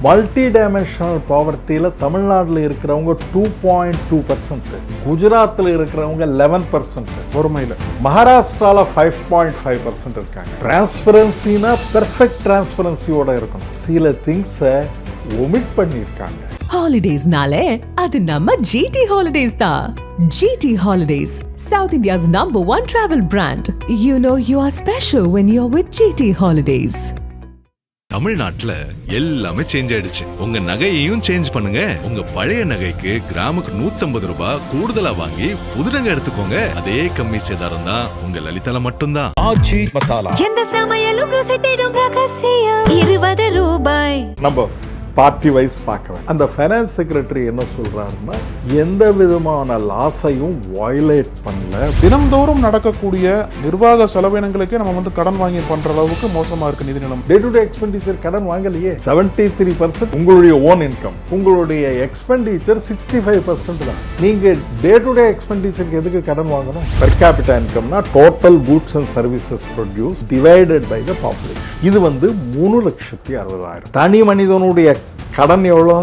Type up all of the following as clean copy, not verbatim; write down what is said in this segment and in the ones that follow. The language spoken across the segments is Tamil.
மல்டி டைமென்ஷனல் பாவர்ட்டியில் தமிழ்நாட்டில் இருக்கிறவங்க 2.2%, குஜராத்தில் இருக்கிறவங்க 11%, பொறுமையில் மகாராஷ்டிராவில் 5.5% இருக்காங்க. டிரான்ஸ்பரன்சினா பெர்ஃபெக்ட் டிரான்ஸ்பரன்சியோட இருக்கணும். சில திங்ஸை ஒமிட் பண்ணியிருக்காங்க. ஹாலிடேஸ்னாலே அது நம்ம GT ஹாலிடேஸ் தான். GT Holidays, South India's #1 travel brand. You know you are special when you're with GT Holidays. தமிழ்நாட்டுல எல்லாமே சேஞ்ச் ஆயிடுச்சு. உங்க நகையையும் சேஞ்ச் பண்ணுங்க. உங்க பழைய நகைக்கு கிராமுக்கு 150 ரூபாய் கூடுதலா வாங்கி புது நகை எடுத்துக்கோங்க. அதே கம்மி சேதாரம் தான் உங்க லலிதால மட்டும்தான். ஆச்சி மசாலா, எந்த சமையலும் ருசி தேடும் ரகசியம் 20 ரூபாய். நம்ம பார்ட்டி வைஸ் பார்க்குறேன். அந்த ஃபைனான்ஸ் செக்ரட்டரி என்ன சொல்றாருன்னா, எந்த விதமான லாஸையும் வயலேட் பண்ணல. தினம்தோறும் நடக்கக்கூடிய நிர்வாக செலவினங்களுக்கே நம்ம கடன் வாங்கி பண்ற அளவுக்கு மோசமா இருக்கு நிதி நிலம். டே டு டே எக்ஸ்பெண்டிச்சர் கடன் வாங்கலையே. 73% உங்களுடைய ஓன் இன்கம், உங்களுடைய எக்ஸ்பெண்டிச்சர் 65% தான். நீங்க டே டு டே எக்ஸ்பெண்டிச்சருக்கு எதுக்கு கடன் வாங்கணும்? பெர் கேபிட்டா இன்கம்னா total goods and services produce divided by the population. இது 3,60,000. தனி மனிதனுடைய கடன் எவ்வளோ?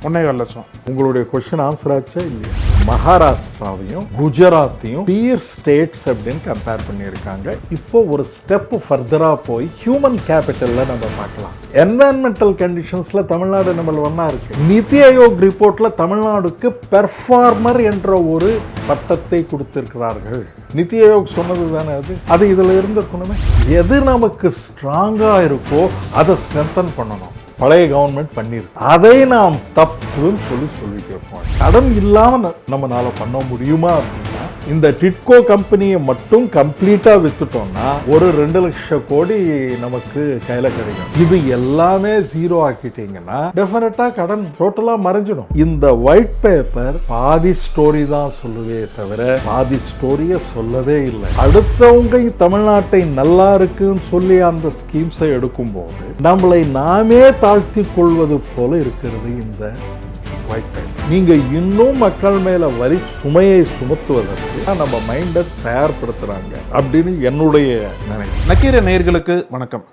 1.25 லட்சம். உங்களுடைய கொஸ்டின் ஆன்சர் ஆச்சா இல்லையா? மகாராஷ்டிராவையும் குஜராத்தையும் பியர் ஸ்டேட்ஸ் அப்படின்னு கம்பேர் பண்ணியிருக்காங்க. இப்போ ஒரு ஸ்டெப் ஃபர்தரா போய் ஹியூமன் கேபிட்டல்ல நம்ம பார்க்கலாம். என்வரன்மெண்டல் கண்டிஷன்ஸ்ல தமிழ்நாடு நம்மள ஒன்னா இருக்கு. நிதி ஆயோக் ரிப்போர்ட்ல தமிழ்நாடுக்கு பெர்ஃபார்மர் என்ற ஒரு பட்டத்தை கொடுத்திருக்கிறார்கள். நிதி ஆயோக் சொன்னது தானே அது இதுல இருந்திருக்கணுமே. எது நமக்கு ஸ்ட்ராங்கா இருக்கோ அதை ஸ்ட்ரென்தன் பண்ணணும். பழைய கவர்மெண்ட் பண்ணிருக்கு. அதை நாம் தப்புன்னு சொல்லிட்டு இருக்கோம். கடன் இல்லாம நம்மளால பண்ண முடியுமா அப்படின்னா, இந்த டிட்கோ கம்பெனியை மட்டும் கம்ப்ளீட்டா வித்துட்டோம்னா ஒரு 2 லட்சம் கோடி நமக்கு கையில கிடைக்கும். இது எல்லாமே ஜீரோ ஆக்கிட்டீங்கன்னா டெஃபினட்டா கடன் டோட்டலா மறைஞ்சிடும். இந்த ஒயிட் பேப்பர் பாதி ஸ்டோரி தான் சொல்லுவே தவிர பாதி ஸ்டோரிய சொல்லவே இல்லை. அடுத்தவங்க தமிழ்நாட்டை நல்லா இருக்குன்னு சொல்லி அந்த ஸ்கீம்ஸை எடுக்கும் போது நம்மளை நாமே தாழ்த்தி கொள்வது போல இருக்கிறது இந்த ஒயிட் பேப்பர். நீங்க இன்னும் மக்கள் மேல வரி சுமையை சுமத்துவதற்கு நம்ம மைண்டை தயார்படுத்துறாங்க அப்படின்னு என்னுடைய நினைவு. நக்கீர நேயர்களுக்கு வணக்கம்.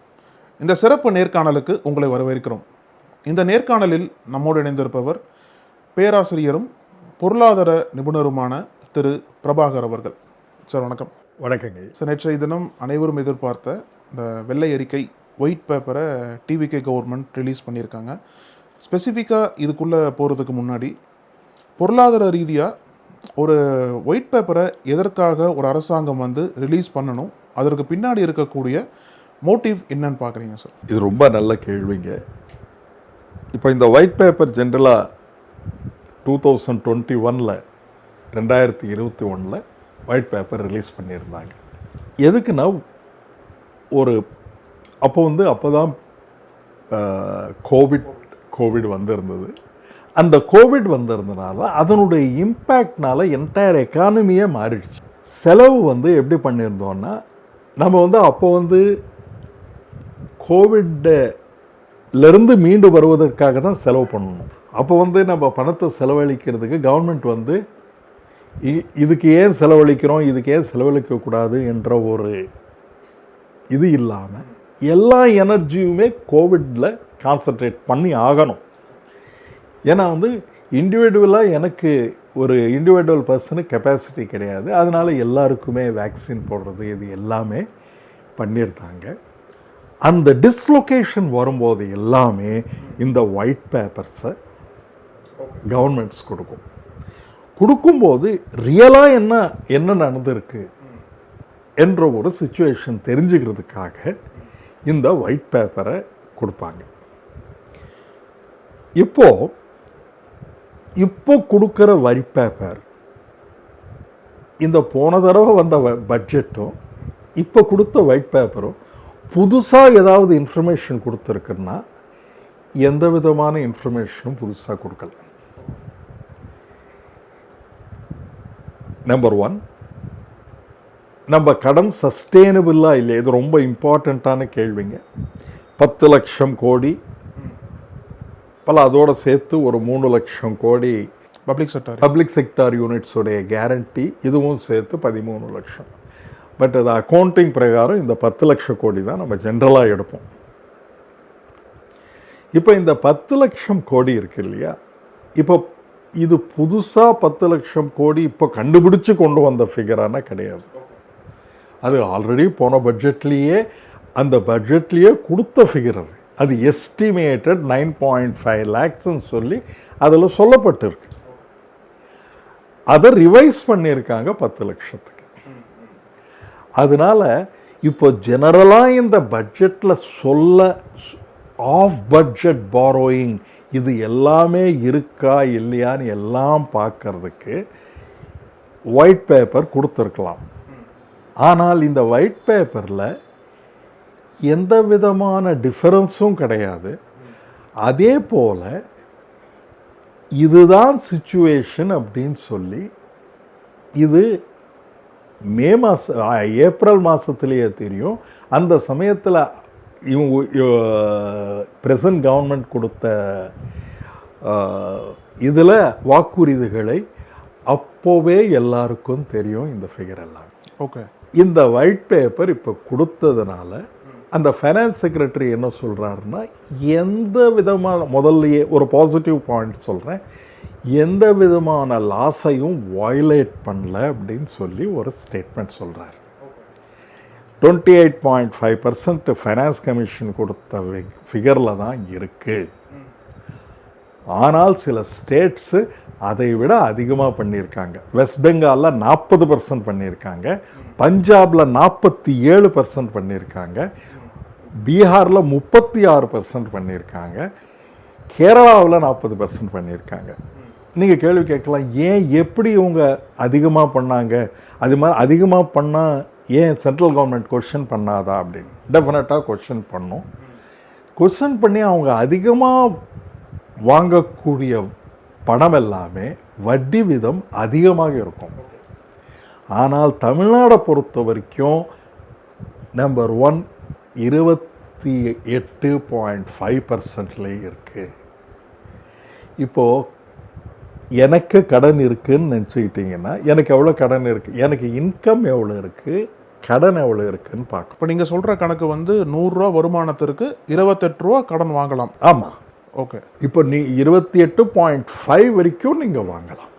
இந்த சிறப்பு நேர்காணலுக்கு உங்களை வரவேற்கிறோம். இந்த நேர்காணலில் நம்மோடு இணைந்திருப்பவர் பேராசிரியரும் பொருளாதார நிபுணருமான திரு பிரபாகர் அவர்கள். சார் வணக்கம். வணக்கங்க சார், நேற்றைய தினம் அனைவரும் எதிர்பார்த்த இந்த வெள்ளை அறிக்கை ஒயிட் பேப்பரை டிவிகே கவர்மெண்ட் ரிலீஸ் பண்ணியிருக்காங்க. ஸ்பெசிஃபிக்காக இதுக்குள்ளே போகிறதுக்கு முன்னாடி பொருளாதார ரீதியாக ஒரு ஒயிட் பேப்பரை எதற்காக ஒரு அரசாங்கம் ரிலீஸ் பண்ணணும், அதற்கு பின்னாடி இருக்கக்கூடிய மோட்டிவ் என்னன்னு பார்க்குறீங்க சார்? இது ரொம்ப நல்ல கேள்விங்க. இப்போ இந்த ஒயிட் பேப்பர் ஜென்ரலாக 2021 2021 ஒயிட் பேப்பர் ரிலீஸ் பண்ணியிருந்தாங்க. எதுக்குன்னா, ஒரு அப்போ தான் கோவிட் வந்திருந்தது. அந்த கோவிட் வந்திருந்தனால அதனுடைய இம்பேக்ட்னால என்டையர் எக்கானமியே மாறிடுச்சு. செலவு எப்படி பண்ணியிருந்தோன்னா, நம்ம அப்போ கோவிட்லேருந்து மீண்டு வருவதற்காக தான் செலவு பண்ணணும். அப்போ நம்ம பணத்தை செலவழிக்கிறதுக்கு கவர்மெண்ட் இதுக்கு ஏன் செலவழிக்கிறோம், இதுக்கு ஏன் செலவழிக்கக்கூடாது என்ற ஒரு இது இல்லாமல் எல்லா எனர்ஜியுமே கோவிட்ல கான்சன்ட்ரேட் பண்ணி ஆகணும். ஏன்னா இண்டிவிஜுவலாக எனக்கு ஒரு இண்டிவிஜுவல் பர்சனுக்கு கெப்பாசிட்டி கிடையாது. அதனால எல்லாருக்குமே வேக்சின் போடுறது இது எல்லாமே பண்ணியிருந்தாங்க. அந்த டிஸ்லொகேஷன் வரும்போது எல்லாமே இந்த ஒயிட் பேப்பர்ஸை கவர்மெண்ட்ஸ் கொடுக்கும்போது ரியலாக என்ன நடந்திருக்கு என்ற ஒரு சிச்சுவேஷன் தெரிஞ்சுக்கிறதுக்காக இந்த ஒயிட் பேப்பரை கொடுப்பாங்க. இப்போ கொடுக்குற ஒயிட் பேப்பர் இந்த போன தடவை வந்த பட்ஜெட்டும் இப்போ கொடுத்த ஒயிட் பேப்பரும் புதுசாக ஏதாவது இன்ஃபர்மேஷன் கொடுத்துருக்குன்னா எந்த விதமான இன்ஃபர்மேஷனும் புதுசாக கொடுக்கல. நம்பர் 1, நம்ம கடன் சஸ்டெயினபிளாக இல்லை. இது ரொம்ப இம்பார்ட்டண்ட்டான கேள்விங்க. 10 லட்சம் கோடி அதோட சேர்த்து ஒரு 3 லட்சம் கோடி பப்ளிக் செக்டார் யூனிட்ஸுடைய கேரண்டி, இதுவும் சேர்த்து 13 லட்சம். பட் அது அக்கௌண்டிங் பிரகாரம் இந்த 10 லட்சம் கோடி தான் நம்ம ஜென்ரலாக எடுப்போம். இப்போ இந்த 10 லட்சம் கோடி இருக்கு இல்லையா, இப்போ இது புதுசாக 10 லட்சம் கோடி இப்போ கண்டுபிடிச்சு கொண்டு வந்த ஃபிகரான கிடையாது. அது ஆல்ரெடி போன பட்ஜெட்லேயே அந்த பட்ஜெட்லேயே கொடுத்த ஃபிகர். அது எஸ்டிமேட்டட் 9.5 lakhsன்னு சொல்லி அதில் சொல்லப்பட்டிருக்கு. அதை ரிவைஸ் பண்ணியிருக்காங்க 10 லட்சத்துக்கு. அதனால இப்போ ஜெனரலாக இந்த பட்ஜெட்டில் சொல்ல ஆஃப் பட்ஜெட் பாரோயிங் இது எல்லாமே இருக்கா இல்லையான்னு எல்லாம் பார்க்கறதுக்கு ஒயிட் பேப்பர் கொடுத்துருக்கலாம். ஆனால் இந்த ஒயிட் பேப்பரில் எந்த விதமான டிஃபரன்ஸும் கிடையாது. அதே போல் இதுதான் சிச்சுவேஷன் அப்படின்னு சொல்லி இது மே மாதம் ஏப்ரல் மாதத்துலேயே தெரியும். அந்த சமயத்தில் இவங்க பிரசன்ட் கவர்மெண்ட் கொடுத்த இதில் வாக்குறுதிகளை அப்போவே எல்லாருக்கும் தெரியும் இந்த ஃபிகர் எல்லாம். ஓகே, இந்த ஒயிட் பேப்பர் இப்போ கொடுத்ததுனால அந்த ஃபைனான்ஸ் செக்ரட்டரி என்ன சொல்கிறாருன்னா, எந்த விதமான முதல்லையே ஒரு பாசிட்டிவ் பாயிண்ட் சொல்கிறேன், எந்த விதமான லாஸையும் வயலேட் பண்ணல அப்படின்னு சொல்லி ஒரு ஸ்டேட்மெண்ட் சொல்கிறார். 28.5% ஃபைனான்ஸ் கமிஷன் கொடுத்த ஃபிகரில் தான் இருக்குது. ஆனால் சில ஸ்டேட்ஸு அதை விட அதிகமாக பண்ணியிருக்காங்க. வெஸ்ட் பெங்காலில் 40% பண்ணியிருக்காங்க, பஞ்சாபில் 47% பண்ணியிருக்காங்க, பீகாரில் 36% பண்ணியிருக்காங்க, கேரளாவில் 40% பண்ணியிருக்காங்க. நீங்கள் கேள்வி கேட்கலாம், ஏன் எப்படி இவங்க அதிகமாக பண்ணாங்க, அது மாதிரி அதிகமாக பண்ணால் ஏன் சென்ட்ரல் கவர்மெண்ட் கொஸ்டின் பண்ணாதா அப்படின்னு. டெஃபினட்டாக கொஸ்டின் பண்ணும். கொஸ்டின் பண்ணி அவங்க அதிகமாக வாங்கக்கூடிய பணம் எல்லாமே வட்டி வீதம் அதிகமாக இருக்கும். ஆனால் தமிழ்நாடை பொறுத்த வரைக்கும் நம்பர் 1 28.5% இருக்குது. இப்போது எனக்கு கடன் இருக்குதுன்னு நினச்சிக்கிட்டிங்கன்னா எனக்கு எவ்வளோ கடன் இருக்குது, எனக்கு இன்கம் எவ்வளோ இருக்குது, கடன் எவ்வளோ இருக்குதுன்னு பார்க்க. இப்போ நீங்கள் சொல்கிற கணக்கு வந்து 100 ரூபா வருமானத்திற்கு 28 ரூபா கடன் வாங்கலாம். ஆமாம். ஓகே, இப்போ நீ 28.5 வரைக்கும் நீங்கள் வாங்கலாம்.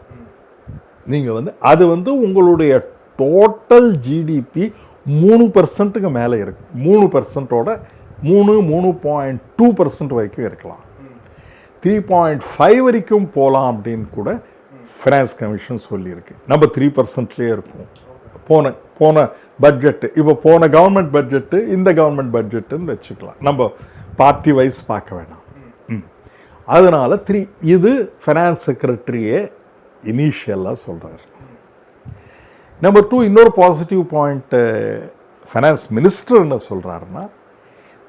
நீங்கள் வந்து அது வந்து உங்களுடைய டோட்டல் ஜிடிபி 3%க்கு மேலே இருக்கு. 3%ஓட 3.2% வரைக்கும் இருக்கலாம். 3.5 வரைக்கும் போகலாம் அப்படின்னு கூட ஃபைனான்ஸ் கமிஷன் சொல்லியிருக்கு. நம்ம 3%லேயே இருக்கும். போன பட்ஜெட்டு, இப்போ போன கவர்மெண்ட் பட்ஜெட்டு இந்த கவர்மெண்ட் பட்ஜெட்டுன்னு வச்சுக்கலாம். நம்ம பார்ட்டி வைஸ் பார்க்க வேணாம். அதனால் இது ஃபைனான்ஸ் செக்ரட்டரியே இனிஷியலாக சொல்கிறார். நம்பர் 2, இன்னொரு பாசிட்டிவ் பாயிண்ட்டு ஃபைனான்ஸ் மினிஸ்டர் என்ன சொல்கிறாருன்னா,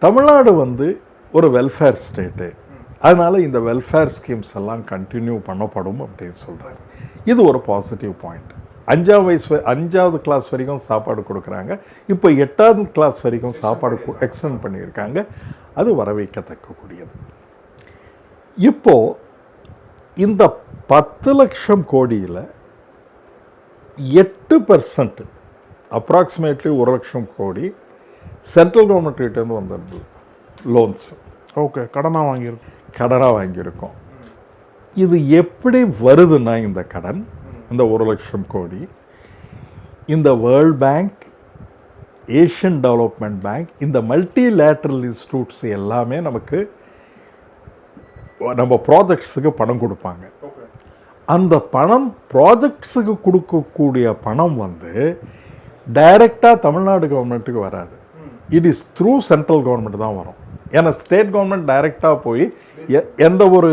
தமிழ்நாடு வந்து ஒரு வெல்ஃபேர் ஸ்டேட்டு, அதனால் இந்த வெல்ஃபேர் ஸ்கீம்ஸ் எல்லாம் கண்டினியூ பண்ணப்படும் அப்படின்னு சொல்கிறாரு. இது ஒரு பாசிட்டிவ் பாயிண்ட். 5வது கிளாஸ் வரைக்கும் சாப்பாடு கொடுக்குறாங்க. இப்போ 8வது கிளாஸ் வரைக்கும் சாப்பாடு எக்ஸ்டெண்ட் பண்ணியிருக்காங்க. அது வரவேற்கத்தக்கக்கூடியது. இப்போது இந்த 10 லட்சம் கோடியில் 8% அப்ராக்சிமேட்லி 1 லட்சம் கோடி சென்ட்ரல் கவர்மெண்ட் கிட்டேருந்து வந்துடுது லோன்ஸ். ஓகே, கடனாக வாங்கியிருக்கோம். இது எப்படி வருதுன்னா, இந்த கடன், இந்த 1 லட்சம் கோடி இந்த world bank, Asian development bank, இந்த மல்டிலேட்ரல் இன்ஸ்டிடியூட்ஸ் எல்லாமே நமக்கு நம்ம ப்ராஜெக்ட்ஸுக்கு பணம் கொடுப்பாங்க. அந்த பணம் ப்ராஜெக்ட்ஸுக்கு கொடுக்கக்கூடிய பணம் வந்து டைரெக்டாக தமிழ்நாடு கவர்மெண்ட்டுக்கு வராது. It is through central government தான் வரும். ஏன்னா ஸ்டேட் கவர்மெண்ட் டைரெக்டாக போய் எந்த ஒரு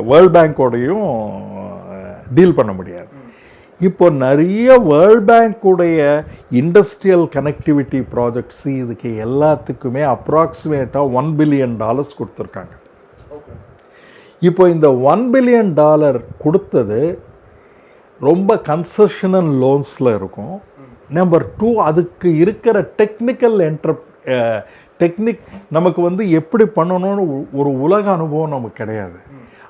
வேர்ல்ட் பேங்கோடையும் டீல் பண்ண முடியாது. இப்போ நிறைய வேர்ல்ட் பேங்குடைய இண்டஸ்ட்ரியல் கனெக்டிவிட்டி ப்ராஜெக்ட்ஸு இதுக்கு எல்லாத்துக்குமே அப்ராக்சிமேட்டாக $1 பில்லியன் கொடுத்துருக்காங்க. இப்போ இந்த $1 பில்லியன் கொடுத்தது ரொம்ப கன்செஷனல் லோன்ஸில் இருக்கும். நம்பர் 2, அதுக்கு இருக்கிற டெக்னிக் நமக்கு வந்து எப்படி பண்ணணும்னு ஒரு உலக அனுபவம் நமக்கு கிடையாது.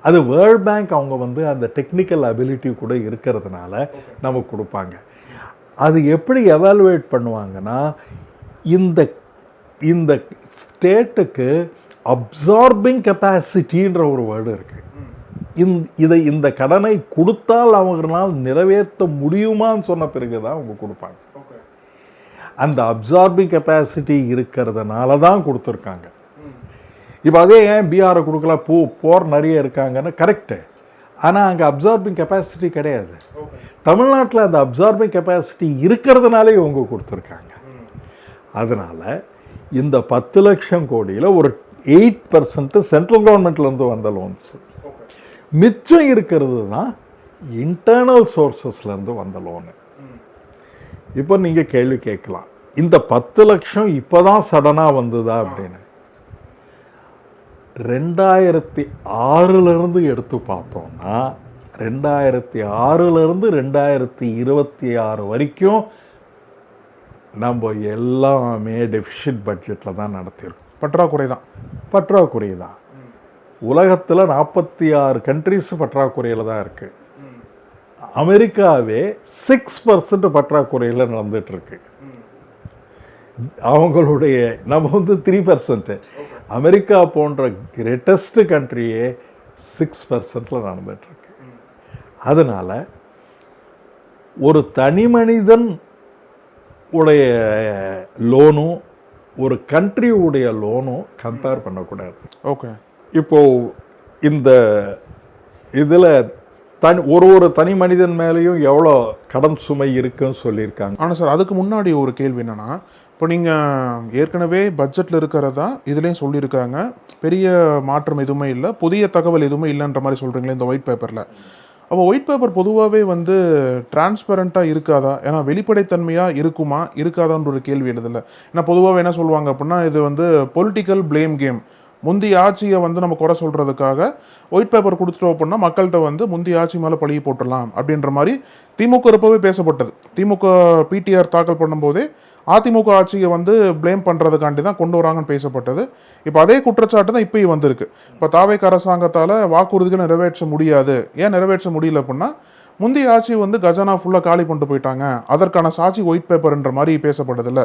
அது வேர்ல்ட் பேங்க் அவங்க வந்து அந்த டெக்னிக்கல் அபிலிட்டி கூட இருக்கிறதுனால நமக்கு கொடுப்பாங்க. அது எப்படி எவாலுவேட் பண்ணுவாங்கன்னா, இந்த ஸ்டேட்டுக்கு அப்சார்பிங் கெப்பாசிட்டின்ற ஒரு வேர்டு இருக்கு. இந்த கடனை கொடுத்தால் அவங்களால் நிறைவேற்ற முடியுமான்னு சொன்ன பிறகுதான் அவங்க கொடுப்பாங்க. அந்த அப்சார்பிங் கெப்பாசிட்டி இருக்கிறதுனால தான் கொடுத்துருக்காங்க. இப்போ அதே ஏன் பீகாரை கொடுக்கல, போர் நிறைய இருக்காங்கன்னு கரெக்டு. ஆனால் அங்கே அப்சார்பிங் கெப்பாசிட்டி கிடையாது. தமிழ்நாட்டில் அந்த அப்சார்பிங் கெப்பாசிட்டி இருக்கிறதுனாலே இவங்க கொடுத்துருக்காங்க. அதனால இந்த 10 லட்சம் கோடியில் ஒரு 8% சென்ட்ரல் கவர்மெண்ட்லேருந்து வந்த லோன்ஸ், மிச்சம் இருக்கிறது தான் இன்டர்னல் சோர்சஸ்லேருந்து வந்த லோனு. இப்போ நீங்கள் கேள்வி கேட்கலாம், இந்த 10 லட்சம் இப்போதான் சடனாக வந்ததா அப்படின்னு. 2006 எடுத்து பார்த்தோம்னா 2006 2026 வரைக்கும் நம்ம எல்லாமே டெபிசிட் பட்ஜெட்டில் தான் நடத்தியிருக்கோம். பற்றாக்குறை தான். உலகத்தில் 46 கண்ட்ரிஸ் பற்றாக்குறையில் தான் இருக்கு. அமெரிக்காவே 6% பற்றாக்குறையில் நடந்துட்டு இருக்கு. அவங்களுடைய நம்ம 3%. அமெரிக்கா போன்ற கிரேட்டஸ்ட் கண்ட்ரியே 6% நடந்துட்டு இருக்கு. அதனால ஒரு தனி மனிதன் உடைய லோனும் ஒரு கண்ட்ரி உடைய லோனும் கம்பேர் பண்ணக்கூடாது. ஓகே. இப்போ இந்த இதில் ஒரு தனி மனிதன் மேலேயும் எவ்வளோ கடன் சுமை இருக்குன்னு சொல்லியிருக்காங்க. ஆனால் சார், அதுக்கு முன்னாடி ஒரு கேள்வி என்னன்னா, இப்போ நீங்கள் ஏற்கனவே பட்ஜெட்டில் இருக்கிறதா இதுலேயும் சொல்லியிருக்காங்க, பெரிய மாற்றம் எதுவுமே இல்லை, புதிய தகவல் எதுவுமே இல்லைன்ற மாதிரி சொல்கிறீங்களே இந்த ஒயிட் பேப்பரில். அப்போ ஒயிட் பேப்பர் பொதுவாகவே டிரான்ஸ்பரண்ட்டாக இருக்காதா? ஏன்னா வெளிப்படைத்தன்மையாக இருக்குமா இருக்காதான்ற ஒரு கேள்வி எழுதில்லை. ஏன்னா பொதுவாகவே என்ன சொல்லுவாங்க அப்படின்னா, இது பொலிட்டிக்கல் பிளேம் கேம். முந்தைய ஆட்சியை நம்ம குறை சொல்கிறதுக்காக ஒயிட் பேப்பர் கொடுத்துட்டோம் அப்படின்னா மக்கள்கிட்ட முந்தைய ஆட்சி மேலே பழகி போட்டுடலாம் அப்படின்ற மாதிரி திமுக இருப்பவே பேசப்பட்டது. திமுக பிடிஆர் தாக்கல் பண்ணும்போதே அதிமுக ஆட்சியை பிளேம் பண்ணுறதுக்காண்டி தான் கொண்டு வராங்கன்னு பேசப்பட்டது. இப்போ அதே குற்றச்சாட்டு தான் இப்போயும் வந்திருக்கு. இப்போ தாவேக அரசாங்கத்தால் வாக்குறுதிகள் நிறைவேற்ற முடியாது. ஏன் நிறைவேற்ற முடியல அப்படின்னா, முந்தைய ஆட்சி கஜானா ஃபுல்லாக காலி பண்ணிட்டு போயிட்டாங்க, அதற்கான சாட்சி ஒயிட் பேப்பர்ன்ற மாதிரி பேசப்பட்டதில்ல.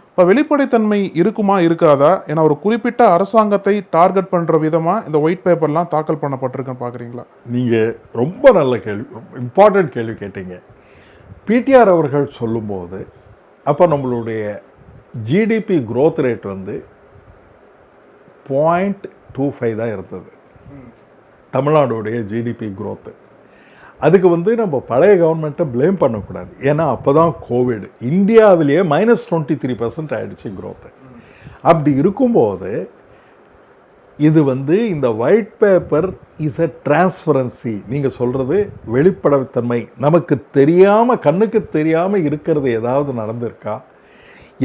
இப்போ வெளிப்படைத்தன்மை இருக்குமா இருக்காதா? ஏன்னா ஒரு குறிப்பிட்ட அரசாங்கத்தை டார்கெட் பண்ணுற விதமாக இந்த ஒயிட் பேப்பர்லாம் தாக்கல் பண்ணப்பட்டிருக்குன்னு பார்க்குறீங்களா? நீங்கள் ரொம்ப நல்ல கேள்வி, இம்பார்ட்டன்ட் கேள்வி கேட்டீங்க. பிடிஆர் அவர்கள் சொல்லும்போது அப்போ நம்மளுடைய ஜிடிபி க்ரோத் ரேட் 0.25 தான் இருந்தது, தமிழ்நாடுடைய ஜிடிபி க்ரோத்து. அதுக்கு நம்ம பழைய கவர்மெண்ட்டை ப்ளேம் பண்ணக்கூடாது. ஏன்னா அப்போ தான் கோவிட், இந்தியாவிலேயே -23% ஆயிடுச்சு க்ரோத்து. அப்படி இருக்கும்போது இது இந்த white paper is a transparency. நீங்கள் சொல்கிறது வெளிப்படைத்தன்மை. நமக்கு தெரியாமல், கண்ணுக்கு தெரியாமல் இருக்கிறது ஏதாவது நடந்திருக்கா?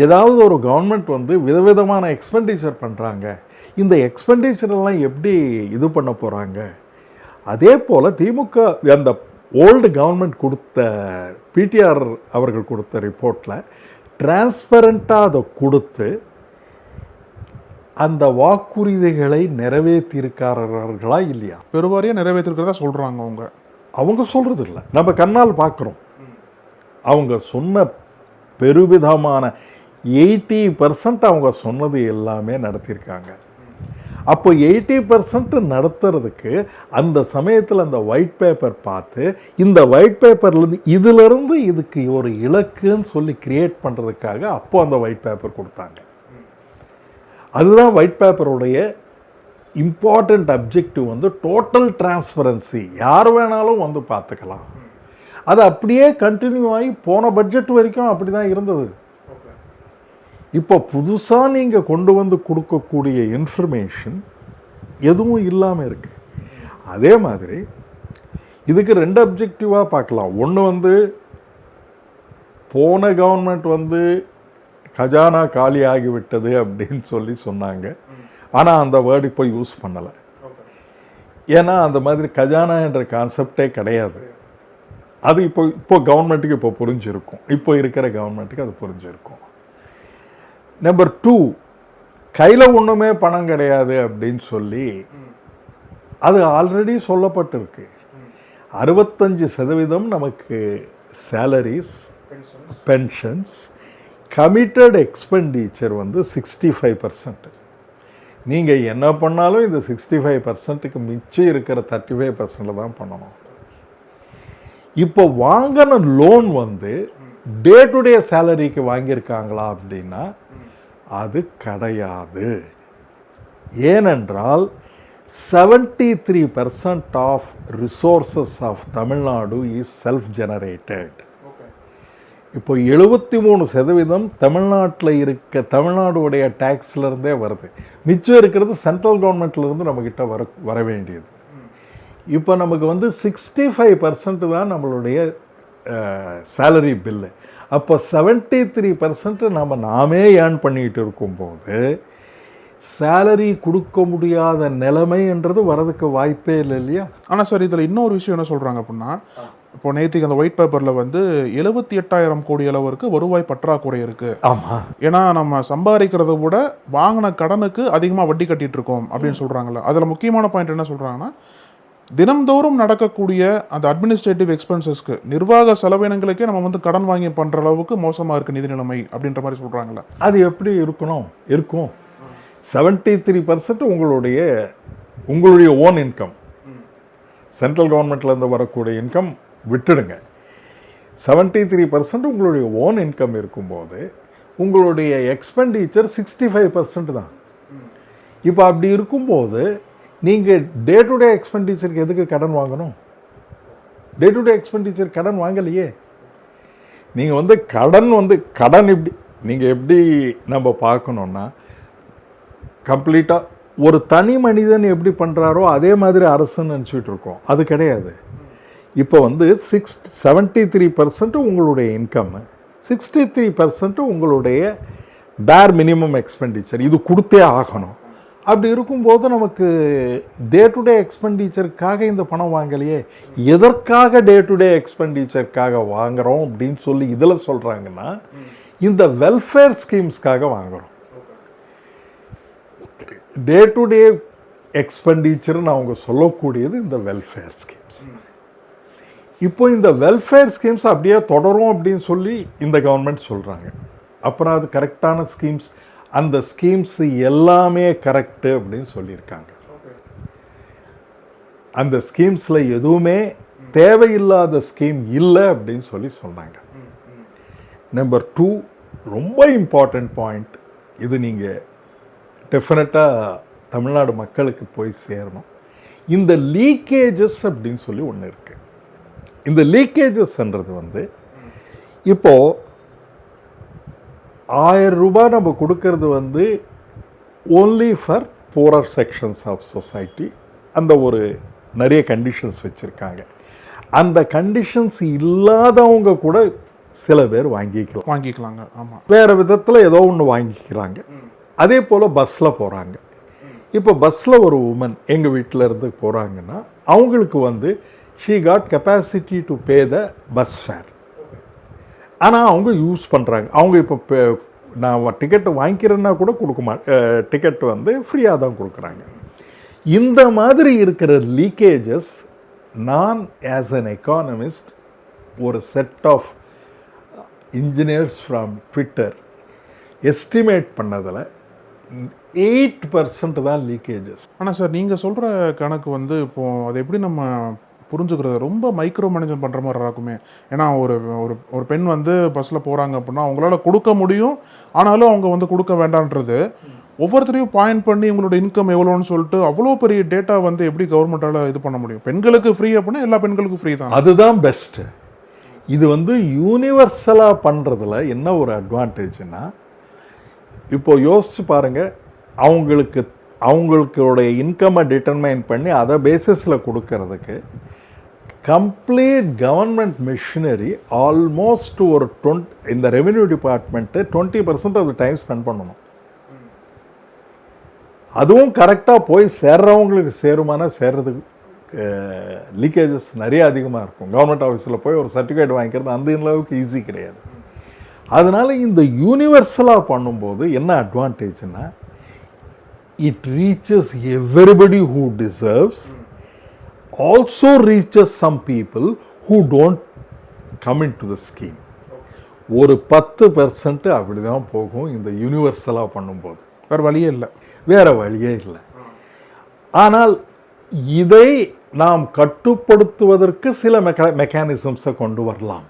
ஏதாவது ஒரு கவர்மெண்ட் விதவிதமான எக்ஸ்பெண்டிச்சர் பண்ணுறாங்க, இந்த எக்ஸ்பெண்டிச்சரெல்லாம் எப்படி இது பண்ண போகிறாங்க? அதே போல் திமுக அந்த ஓல்டு கவர்மெண்ட் கொடுத்த பிடிஆர் அவர்கள் கொடுத்த ரிப்போர்ட்டில் டிரான்ஸ்பரண்ட்டாக அதை கொடுத்து அந்த வாக்குறுதிகளை நிறைவேற்றியிருக்கார்களா இல்லையா? பெருவாரியாக நிறைவேற்றிருக்கிறதா சொல்கிறாங்க. அவங்க சொல்கிறது இல்லை, நம்ம கண்ணால் பார்க்குறோம். அவங்க சொன்ன பெருவிதமான 80% அவங்க சொன்னது எல்லாமே நடத்தியிருக்காங்க. அப்போ 80% நடத்துறதுக்கு அந்த சமயத்தில் அந்த ஒயிட் பேப்பர் பார்த்து, இந்த ஒயிட் பேப்பர்லேருந்து இதிலிருந்து இதுக்கு ஒரு இலக்குன்னு சொல்லி கிரியேட் பண்ணுறதுக்காக அப்போ அந்த ஒயிட் பேப்பர் கொடுத்தாங்க. அதுதான் ஒயிட் பேப்பருடைய இம்பார்ட்டண்ட் அப்ஜெக்டிவ், டோட்டல் டிரான்ஸ்பரன்சி. யார் வேணாலும் பார்த்துக்கலாம். அது அப்படியே கண்டினியூ ஆகி போன பட்ஜெட் வரைக்கும் அப்படி தான் இருந்தது. இப்போ புதுசாக நீங்கள் கொண்டு கொடுக்கக்கூடிய இன்ஃபர்மேஷன் எதுவும் இல்லாமல் இருக்கு. அதே மாதிரி இதுக்கு 2 அப்ஜெக்டிவாக பார்க்கலாம். ஒன்று போன கவர்மெண்ட் கஜானா காலி ஆகிவிட்டது அப்படின்னு சொல்லி சொன்னாங்க. ஆனால் அந்த வேர்டு இப்போ யூஸ் பண்ணலை. ஏன்னா அந்த மாதிரி கஜானா என்ற கான்செப்டே கிடையாது. அது இப்போ கவர்மெண்ட்டுக்கு இப்போ புரிஞ்சிருக்கும், இப்போ இருக்கிற கவர்மெண்ட்டுக்கு அது புரிஞ்சிருக்கும். நம்பர் 2, கையில் ஒன்றுமே பணம் கிடையாது அப்படின்னு சொல்லி அது ஆல்ரெடி சொல்லப்பட்டிருக்கு. 65% நமக்கு சேலரிஸ், பென்ஷன்ஸ், கமிட்டட் எக்ஸ்பெண்டிச்சர் 65%. நீங்கள் என்ன பண்ணாலும் இந்த 65%க்கு மிச்சம் இருக்கிற 35% தான் பண்ணணும். இப்போ வாங்கின லோன் வந்து டே டு டே சேலரிக்கு வாங்கியிருக்காங்களா அப்படின்னா அது கிடையாது. ஏனென்றால் 73% of resources of Tamil Nadu is self generated. இப்போ 73% தமிழ்நாட்டில் இருக்க தமிழ்நாடுடைய டேக்ஸ்லேருந்தே வருது. மிச்சம் இருக்கிறது சென்ட்ரல் கவர்மெண்ட்லேருந்து நம்மக்கிட்ட வர வேண்டியது. இப்போ நமக்கு வந்து 65% தான் நம்மளுடைய சேலரி பில்லு. அப்போ 73% நாமே ஏர்ன் பண்ணிக்கிட்டு இருக்கும்போது சேலரி கொடுக்க முடியாத நிலைமைன்றது வரதுக்கு வாய்ப்பே இல்லை இல்லையா? ஆனால் சார் இதில் இன்னொரு விஷயம் என்ன சொல்கிறாங்க அப்படின்னா, இப்போ நேற்றுக்கு அந்த ஒயிட் பேப்பரில் வந்து 78,000 கோடி அளவிற்கு வருவாய் பற்றாக்குறை இருக்குது. ஆமாம், ஏன்னா நம்ம சம்பாதிக்கிறத விட வாங்கின கடனுக்கு அதிகமாக வட்டி கட்டிட்டு இருக்கோம் அப்படின்னு சொல்கிறாங்களே. அதில் முக்கியமான பாயிண்ட் என்ன சொல்கிறாங்கன்னா, தினம்தோறும் நடக்கக்கூடிய அந்த அட்மினிஸ்ட்ரேட்டிவ் எக்ஸ்பென்சஸ்க்கு நிர்வாக செலவினங்களுக்கே நம்ம வந்து கடன் வாங்கி பண்ணுற அளவுக்கு மோசமாக இருக்குது நிதி நிலைமை அப்படின்ற மாதிரி சொல்கிறாங்களே. அது எப்படி இருக்கும்? 73% உங்களுடைய ஓன் இன்கம், சென்ட்ரல் கவர்மெண்ட்லேருந்து வரக்கூடிய இன்கம் விட்டுடுங்க. 73% உங்களுடைய ஓன் இன்கம் இருக்கும்போது உங்களுடைய எக்ஸ்பெண்டிச்சர் 65% தான். இப்போ அப்படி இருக்கும்போது நீங்கள் டே டு டே எக்ஸ்பெண்டிச்சருக்கு எதுக்கு கடன் வாங்கணும்? டே டு டே எக்ஸ்பெண்டிச்சர் கடன் வாங்கலையே. நீங்கள் வந்து கடன் இப்படி நீங்கள் எப்படி நம்ம பார்க்கணுன்னா, கம்ப்ளீட்டாக ஒரு தனி மனிதன் எப்படி பண்ணுறாரோ அதே மாதிரி அரசுன்னு நினச்சிட்டு இருக்கோம். அது கிடையாது. இப்போ வந்து 73% உங்களுடைய இன்கம், 63% உங்களுடைய பேர் மினிமம் எக்ஸ்பெண்டிச்சர், இது கொடுத்தே ஆகணும். அப்படி இருக்கும்போது நமக்கு டே டு டே எக்ஸ்பெண்டிச்சருக்காக இந்த பணம் வாங்கலையே. எதற்காக டே டு டே எக்ஸ்பெண்டிச்சருக்காக வாங்குகிறோம் அப்படின்னு சொல்லி இதில் சொல்கிறாங்கன்னா, இந்த வெல்ஃபேர் ஸ்கீம்ஸ்க்காக வாங்குகிறோம். டே டு டே எக்ஸ்பெண்டிச்சர்னு அவங்க சொல்லக்கூடியது இந்த வெல்ஃபேர் ஸ்கீம்ஸ். இப்போ இந்த வெல்ஃபேர் ஸ்கீம்ஸ் அப்படியே தொடரும் அப்படின்னு சொல்லி இந்த கவர்மெண்ட் சொல்கிறாங்க. அப்புறம் அது கரெக்டான ஸ்கீம்ஸ், அந்த ஸ்கீம்ஸ் எல்லாமே கரெக்டு அப்படின்னு சொல்லியிருக்காங்க. அந்த ஸ்கீம்ஸில் எதுவுமே தேவையில்லாத ஸ்கீம் இல்லை அப்படின்னு சொல்லி சொன்னாங்க. நம்பர் 2, ரொம்ப இம்பார்ட்டன்ட் பாயிண்ட், இது நீங்கள் டெஃபினட்டாக தமிழ்நாடு மக்களுக்கு போய் சேரணும். இந்த லீக்கேஜஸ் அப்படின்னு சொல்லி ஒன்று இருக்குது. இந்த லீக்கேஜஸ்ன்றது வந்து இப்போது 1000 ரூபாய் நம்ம கொடுக்கறது வந்து only for poorer sections of society. அந்த ஒரு நிறைய கண்டிஷன்ஸ் வச்சுருக்காங்க. அந்த கண்டிஷன்ஸ் இல்லாதவங்க கூட சில பேர் வாங்கிக்கலாங்க. ஆமாம், வேறு விதத்தில் ஏதோ ஒன்று வாங்கிக்கிறாங்க. அதே போல் பஸ்ஸில் போகிறாங்க. இப்போ பஸ்ஸில் ஒரு உமன் எங்கள் வீட்டில் இருந்து போகிறாங்கன்னா அவங்களுக்கு வந்து she got capacity to pay the bus fare. ஆனால் அவங்க யூஸ் பண்ணுறாங்க. அவங்க இப்போ நான் டிக்கெட்டு வாங்கிக்கிறேன்னா கூட டிக்கெட் வந்து ஃப்ரீயாக தான் கொடுக்குறாங்க. இந்த மாதிரி இருக்கிற லீக்கேஜஸ் நான் ஆஸ் அன் எக்கானமிஸ்ட் ஒரு set of engineers from Twitter estimate பண்ணதில் 8% தான் லீக்கேஜஸ். ஆனால் சார் நீங்கள் சொல்கிற கணக்கு வந்து இப்போது அதை எப்படி நம்ம புரிஞ்சுக்கிறது? ரொம்ப மைக்ரோ மேனேஜ்மெண்ட் பண்ணுற மாதிரி இருக்குமே. ஏன்னா ஒரு பெண் வந்து பஸ்ஸில் போகிறாங்க அப்படின்னா அவங்களால கொடுக்க முடியும், ஆனாலும் அவங்க வந்து கொடுக்க வேண்டான்றது ஒவ்வொருத்தரையும் பாயிண்ட் பண்ணி இவங்களோட இன்கம் எவ்வளோன்னு சொல்லிட்டு அவ்வளோ பெரிய டேட்டா வந்து எப்படி கவர்மெண்ட்டால் இது பண்ண முடியும்? பெண்களுக்கு ஃப்ரீ அப்படின்னா எல்லா பெண்களுக்கும் ஃப்ரீ தான். அதுதான் பெஸ்ட்டு. இது வந்து யூனிவர்சலாக பண்ணுறதுல என்ன ஒரு அட்வான்டேஜ்னா, இப்போ யோசிச்சு பாருங்கள், அவங்களுடைய இன்கம்மை டிட்டர்மைன் பண்ணி அதை பேசிஸில் கொடுக்கறதுக்கு கம்ப்ளீட் கவர்மெண்ட் மிஷினரி ஆல்மோஸ்ட் ஒரு இந்த revenue department 20% of the time spend பண்ணணும். அதுவும் கரெக்டாக போய் சேர்றவங்களுக்கு சேருமானா சேர்றதுக்கு லீக்கேஜஸ் நிறைய அதிகமாக இருக்கும். கவர்மெண்ட் ஆஃபீஸில் போய் ஒரு சர்டிஃபிகேட் வாங்கிக்கிறது அந்த அளவுக்கு ஈஸி கிடையாது. அதனால் இந்த யூனிவர்சலாக பண்ணும்போது என்ன அட்வான்டேஜ்னா, it reaches everybody who deserves, also reaches some people who don't come into the scheme. ஒரு 10% அப்படி தான் போகும் இந்த யூனிவர்சலாக பண்ணும்போது. வேறு வழியே இல்லை. வேற வழியே இல்லை. ஆனால் இதை நாம் கட்டுப்படுத்துவதற்கு சில மெக்கானிசம்ஸை கொண்டு வரலாம்.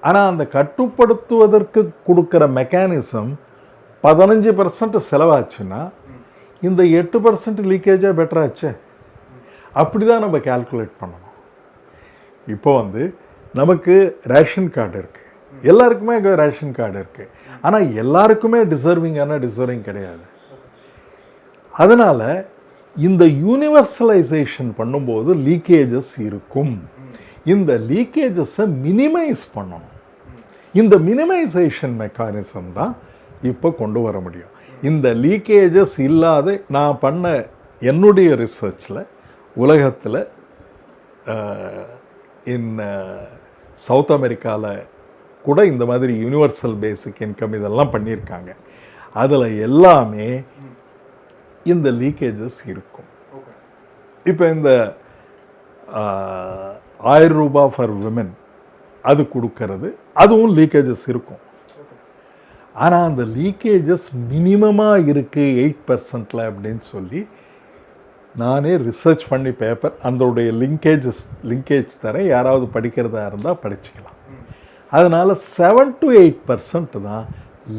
ஆனால் அந்த கட்டுப்படுத்துவதற்கு கொடுக்குற மெக்கானிசம் 15% செலவாச்சுன்னா இந்த 8% லீக்கேஜாக பெட்டராச்சு. அப்படி தான் நம்ம கால்குலேட் பண்ணணும். இப்போ நமக்கு ரேஷன் கார்டு இருக்குது, எல்லாருக்குமே ரேஷன் கார்டு இருக்குது. ஆனால் எல்லாருக்குமே டிசர்விங் கிடையாது. அதனால் இந்த யூனிவர்சலைசேஷன் பண்ணும்போது லீக்கேஜஸ் இருக்கும். இந்த லீக்கேஜஸை மினிமைஸ் பண்ணணும். இந்த மினிமைசேஷன் மெக்கானிசம் தான் இப்போ கொண்டு வர முடியும். இந்த லீக்கேஜஸ் இல்லாத நான் பண்ண என்னுடைய ரிசர்ச்சில் உலகத்தில் சவுத் அமெரிக்காவில் கூட இந்த மாதிரி யூனிவர்சல் பேசிக் இன்கம் இதெல்லாம் பண்ணியிருக்காங்க. அதில் எல்லாமே இந்த லீக்கேஜஸ் இருக்கும். இப்போ இந்த 1000 ரூபாய் ஃபார் விமன் அது கொடுக்கறது, அதுவும் லீக்கேஜஸ் இருக்கும். ஆனால் அந்த லீக்கேஜஸ் மினிமமாக இருக்குது 8% அப்படின்னு சொல்லி நானே ரிசர்ச் பண்ணி பேப்பர் அதோடைய லிங்கேஜ் தரேன். யாராவது படிக்கிறதா இருந்தால் படிச்சுக்கலாம். அதனால் 7 to 8% தான்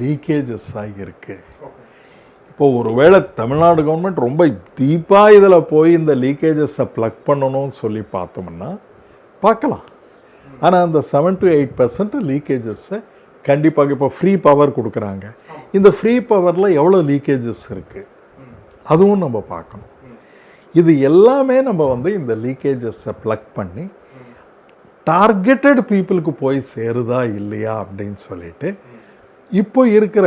லீக்கேஜஸாக இருக்குது. இப்போ ஒருவேளை தமிழ்நாடு கவர்மெண்ட் ரொம்ப டீப்பாக இதில் போய் இந்த லீக்கேஜஸை ப்ளக் பண்ணணும்னு சொல்லி பார்த்தோம்னா பார்க்கலாம். ஆனால் அந்த 7 to 8% லீக்கேஜஸை கண்டிப்பாக இப்போ ஃப்ரீ பவர் கொடுக்குறாங்க. இந்த ஃப்ரீ பவரில் எவ்வளோ லீக்கேஜஸ் இருக்குது அதுவும் நம்ம பார்க்கணும். இது எல்லாமே நம்ம இந்த லீக்கேஜஸை ப்ளக் பண்ணி டார்கெட்டட் பீப்புளுக்கு போய் சேருதா இல்லையா அப்படின்னு சொல்லிட்டு இப்போ இருக்கிற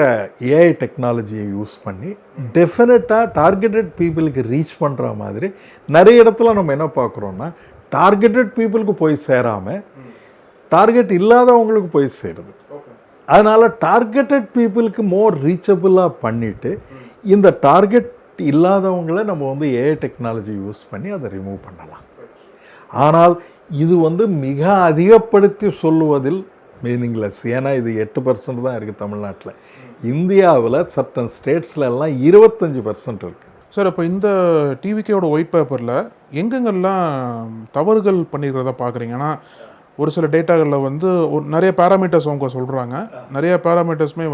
ஏஐ டெக்னாலஜியை யூஸ் பண்ணி டெஃபினட்டாக டார்கெட்டட் பீப்புளுக்கு ரீச் பண்ணுற மாதிரி நிறைய இடத்துல நம்ம என்ன பார்க்குறோன்னா டார்கெட்டட் பீப்புளுக்கு போய் சேராமல் டார்கெட் இல்லாதவங்களுக்கு போய் சேருது. அதனால் டார்கெட்டட் பீப்புளுக்கு மோர் ரீச்சபிளாக பண்ணிவிட்டு இந்த டார்கெட் இல்லாதவங்கள நம்ம ஏஐ டெக்னாலஜி யூஸ் பண்ணி அதை ரிமூவ் பண்ணலாம். ஆனால் இது மிக அதிகப்படுத்தி சொல்லுவதில் மீனிங்லெஸ். ஏன்னா இது 8% தான் இருக்குது தமிழ்நாட்டில். இந்தியாவில் சர்டன் ஸ்டேட்ஸில் எல்லாம் 25% இருக்குது. சார், இப்போ இந்த டிவிக்கோட ஒயிட் பேப்பரில் எங்கெங்கெல்லாம் தவறுகள் பண்ணிக்கிறத பார்க்குறீங்கன்னா, ஒரு சில டேட்டாக்களில் நிறைய பேராமீட்டர்ஸ் அவங்க சொல்கிறாங்க. நிறைய பேராமீட்டர்ஸுமே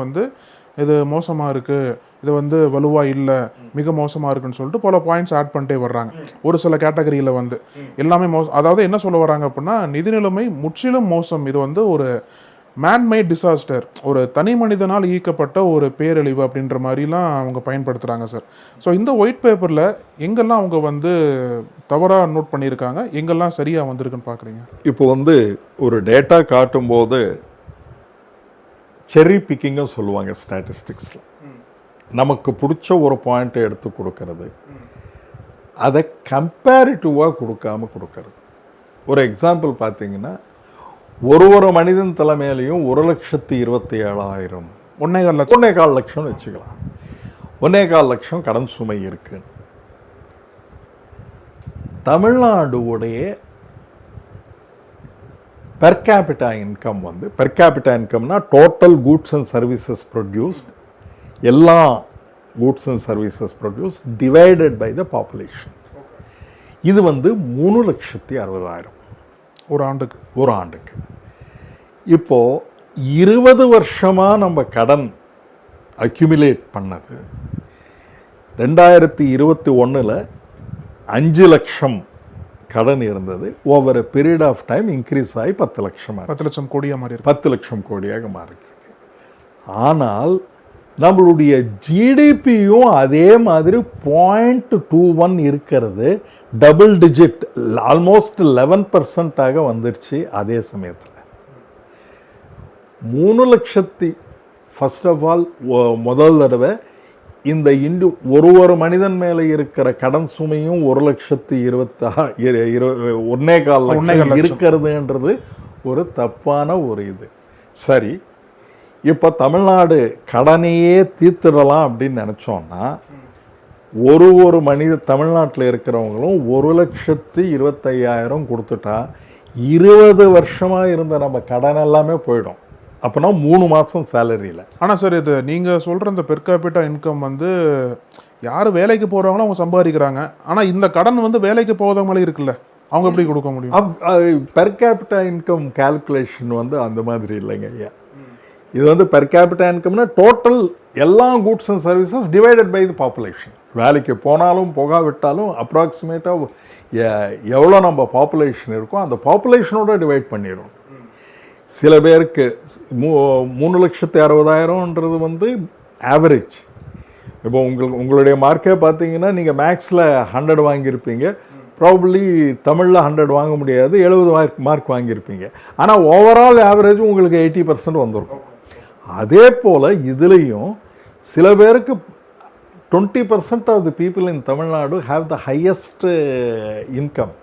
இது மோசமாக இருக்குது, இது வலுவாக இல்லை, மிக மோசமாக இருக்குன்னு சொல்லிட்டு பல பாயிண்ட்ஸ் ஆட் பண்ணிட்டே வர்றாங்க. ஒரு சில கேட்டகரியில் எல்லாமே மோசம். அதாவது என்ன சொல்ல வராங்க அப்படின்னா, நிதி நிலைமை முற்றிலும் மோசம், இது ஒரு மேன்மேட் டிசாஸ்டர், ஒரு தனி மனிதனால் ஈர்க்கப்பட்ட ஒரு பேரழிவு அப்படின்ற மாதிரிலாம் அவங்க பயன்படுத்துகிறாங்க சார். ஸோ இந்த ஒயிட் பேப்பரில் எங்கெல்லாம் அவங்க தவறாக நோட் பண்ணியிருக்காங்க, எங்கெல்லாம் சரியாக வந்திருக்குன்னு பார்க்குறீங்க? இப்போ ஒரு டேட்டா காட்டும்போது செரி பிக்கிங்கும் சொல்லுவாங்க ஸ்டாட்டிஸ்டிக்ஸில். நமக்கு பிடிச்ச ஒரு பாயிண்ட்டை எடுத்து கொடுக்கறது, அதை கம்பேரிட்டிவாக கொடுக்கறது. ஒரு எக்ஸாம்பிள் பார்த்தீங்கன்னா, ஒரு மனிதன் தலைமையிலையும் 1,27,000 1,4 லட்சம் வச்சுக்கலாம். 1,4 லட்சம் கடன் சுமை இருக்கு. தமிழ்நாடுடைய per capita income per capita இன்கம்னா total goods and services produced, எல்லா goods and services produce divided by the population. இது 3,60,000 ஒரு ஆண்டுக்கு. இப்போ 20 வருஷமாக நம்ம கடன் அக்யூமுலேட் பண்ணது 2021 5 லட்சம் கடன் இருந்தது. Over a period of time increase ஆகி 10 லட்சம் கோடியாக மாறி 10 லட்சம் கோடியாக மாறிருக்கு. ஆனால் நம்மளுடைய ஜிடிபியும் அதே மாதிரி 0.21 இருக்கிறது, டபுள் டிஜிட், ஆல்மோஸ்ட் 11% வந்துடுச்சு. அதே சமயத்தில் 3 லட்சத்தி ஃபர்ஸ்ட் ஆஃப் ஆல் முதல் தடவை இந்த ஒரு மனிதன் மேலே இருக்கிற கடன் சுமையும் 1,20,000 இருக்கிறதுன்றது ஒரு தப்பான ஒரு இது. சரி, இப்போ தமிழ்நாடு கடனையே தீர்த்திடலாம் அப்படின்னு நினச்சோன்னா ஒரு தமிழ்நாட்டில் இருக்கிறவங்களும் 1,25,000 கொடுத்துட்டா 20 வருஷமாக இருந்த நம்ம கடன் எல்லாமே போயிடும். அப்போனா 3 மாதம் சேலரியில். ஆனால் சார், இது நீங்கள் சொல்கிற இந்த பெர் கேபிட்டா இன்கம் யார் வேலைக்கு போகிறாங்களோ அவங்க சம்பாதிக்கிறாங்க. ஆனால் இந்த கடன் வந்து வேலைக்கு போகாதவங்களே இருக்குல்ல, அவங்க எப்படி கொடுக்க முடியும்? பெர் கேபிட்டா இன்கம் கால்குலேஷன் வந்து அந்த மாதிரி இல்லைங்க ஐயா. இது வந்து பெர் கேபிட்டா இன்கம்னா டோட்டல் எல்லா goods and services divided by the population. வேலைக்கு போனாலும் போகாவிட்டாலும் அப்ராக்சிமேட்டாக எவ்வளோ நம்ம பாப்புலேஷன் இருக்கோ அந்த பாப்புலேஷனோட டிவைட் பண்ணிடும். சில பேருக்கு 3,60,000 வந்து ஆவரேஜ். இப்போ உங்களுடைய மார்க்கே பார்த்தீங்கன்னா நீங்கள் மேக்ஸில் 100 வாங்கியிருப்பீங்க, ப்ராபப்ளி தமிழில் 100 வாங்க முடியாது, 70 மார்க் வாங்கியிருப்பீங்க. ஆனால் ஓவரால் ஆவரேஜ் உங்களுக்கு 80% வந்திருக்கும். அதே போல் இதுலேயும் சில பேருக்கு 20% of the people in Tamil Nadu have the highest income.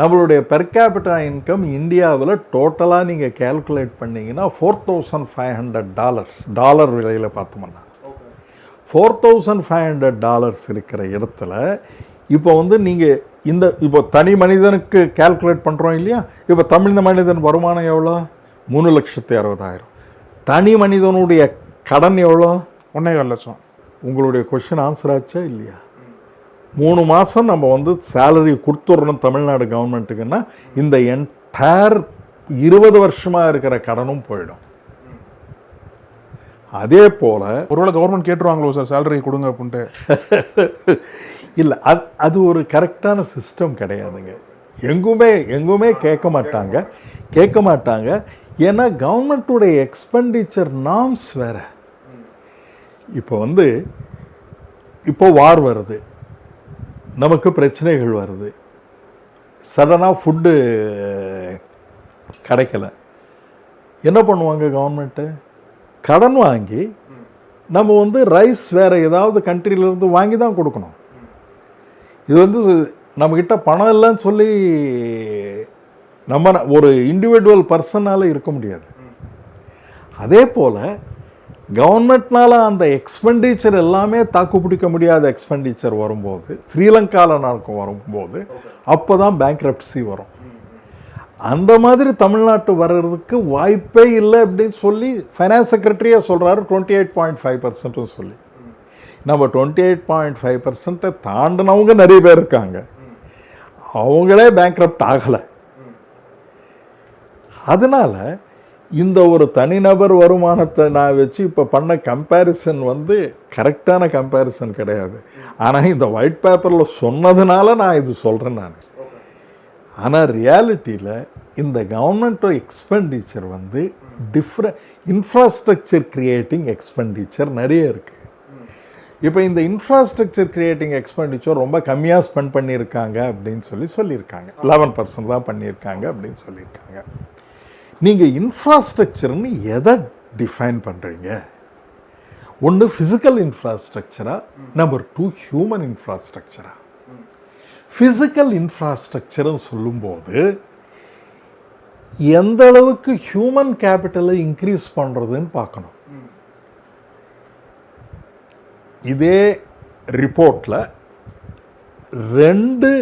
நம்மளுடைய பெர் கேபிட்டா இன்கம் இந்தியாவில் டோட்டலாக நீங்கள் கேல்குலேட் பண்ணிங்கன்னா $4,500 டாலர் விலையில் பார்த்தோம்னா $4,500 இருக்கிற இடத்துல இப்போ வந்து நீங்கள் இப்போ தனி மனிதனுக்கு கேல்குலேட் பண்ணுறோம் இல்லையா? இப்போ தமிழ் மனிதன் வருமானம் எவ்வளோ? 3,60,000. தனி மனிதனுடைய கடன் எவ்வளோ? 1.25 லட்சம். உங்களுடைய கொஸ்டின் ஆன்சர் ஆச்சா இல்லையா? 3 மாதம் நம்ம வந்து சேலரி கொடுத்துட்றோம் தமிழ்நாடு கவர்மெண்ட்டுக்குன்னா இந்த என்டையர் 20 வருஷமாக இருக்கிற கடனும் போயிடும். அதே போல் ஒருவேளை கவர்மெண்ட் கேட்டுருவாங்களோ சார் சேலரி கொடுங்க அப்படின்ட்டு? இல்லை, அது ஒரு கரெக்டான சிஸ்டம் கிடையாதுங்க. எங்குமே கேட்க மாட்டாங்க. ஏன்னா கவர்மெண்ட்டுடைய எக்ஸ்பெண்டிச்சர் நார்ம்ஸ் வேற. இப்போ வார் வருது, நமக்கு பிரச்சனைகள் வருது, சடனாக ஃபுட்டு கிடைக்கல, என்ன பண்ணுவாங்க கவர்மெண்ட்டு? கடன் வாங்கி நம்ம வந்து ரைஸ் வேறு ஏதாவது கண்ட்ரியிலேருந்து வாங்கி தான் கொடுக்கணும். இது வந்து நம்மக்கிட்ட பணம் இல்லைன்னு சொல்லி நம்ம ஒரு இண்டிவிஜுவல் பர்சனால் இருக்க முடியாது. அதே போல் கவர்மெண்ட்னால அந்த எக்ஸ்பெண்டிச்சர் எல்லாமே தாக்கு பிடிக்க முடியாத எக்ஸ்பெண்டிச்சர் வரும்போது, ஸ்ரீலங்காவில் நாளுக்கும் வரும்போது அப்போ தான் பேங்க்ரப்சி வரும். அந்த மாதிரி தமிழ்நாட்டு வர்றதுக்கு வாய்ப்பே இல்லை அப்படின்னு சொல்லி ஃபைனான்ஸ் செக்ரட்டரியே சொல்கிறாரு. 28.5% சொல்லி நம்ம 28.5% தாண்டினவங்க நிறைய பேர் இருக்காங்க, அவங்களே பேங்க்ரப்ட் ஆகலை. அதனால் இந்த ஒரு தனிநபர் வருமானத்தை நான் வச்சு இப்போ பண்ண கம்பேரிசன் வந்து கரெக்டான கம்பேரிசன் கிடையாது. ஆனால் இந்த ஒயிட் பேப்பரில் சொன்னதுனால நான் இது சொல்கிறேன் நான். ஆனால் ரியாலிட்டியில் இந்த கவர்மெண்ட் எக்ஸ்பெண்டிச்சர் வந்து டிஃப்ரெண்ட் இன்ஃப்ராஸ்ட்ரக்சர் கிரியேட்டிங் எக்ஸ்பெண்டிச்சர் நிறைய இருக்குது. இப்போ இந்த இன்ஃப்ராஸ்ட்ரக்சர் கிரியேட்டிங் எக்ஸ்பெண்டிச்சர் ரொம்ப கம்மியாக ஸ்பெண்ட் பண்ணியிருக்காங்க அப்படின்னு சொல்லியிருக்காங்க. 11% தான் பண்ணியிருக்காங்க அப்படின்னு சொல்லியிருக்காங்க. நீங்கள் இன்ஃப்ராஸ்ட்ரக்சர்னு எதை டிஃபைன் பண்ணுறீங்க? ஒன்று ஃபிசிக்கல் இன்ஃப்ராஸ்ட்ரக்சரா, நம்பர் 2 ஹியூமன் இன்ஃப்ராஸ்ட்ரக்சரா? ஃபிசிக்கல் இன்ஃப்ராஸ்ட்ரக்சர்னு சொல்லும்போது எந்த அளவுக்கு ஹியூமன் கேபிட்டலை இன்க்ரீஸ் பண்ணுறதுன்னு பார்க்கணும். இதே ரிப்போர்ட்டில் 2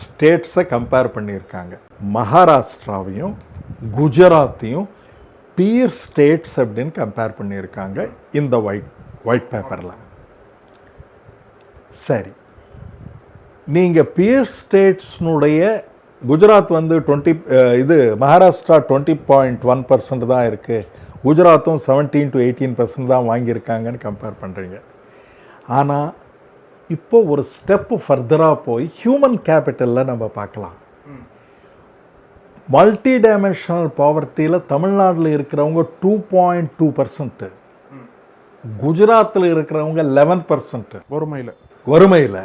ஸ்டேட்ஸை கம்பேர் பண்ணியிருக்காங்க. மகாராஷ்டிராவையும் குஜராத்தையும் பியர் ஸ்டேட்ஸ் அப்படின்னு கம்பேர் பண்ணியிருக்காங்க இந்த ஒயிட் பேப்பரில். சரி, நீங்கள் பியர் ஸ்டேட்ஸ்னுடைய குஜராத் வந்து மகாராஷ்டிரா 20.1% தான் இருக்குது, குஜராத்தும் 17 to 18% தான் வாங்கியிருக்காங்கன்னு கம்பேர் பண்ணுறீங்க. ஆனால் இப்போ ஒரு ஸ்டெப்பு ஃபர்தராக போய் ஹியூமன் கேபிட்டலில் நம்ம பார்க்கலாம். மல்டி டைமென்ஷனல் பாவர்ட்டியில் தமிழ்நாட்டில் இருக்கிறவங்க 2.2%, குஜராத்தில் இருக்கிறவங்க 11% வறுமையில்,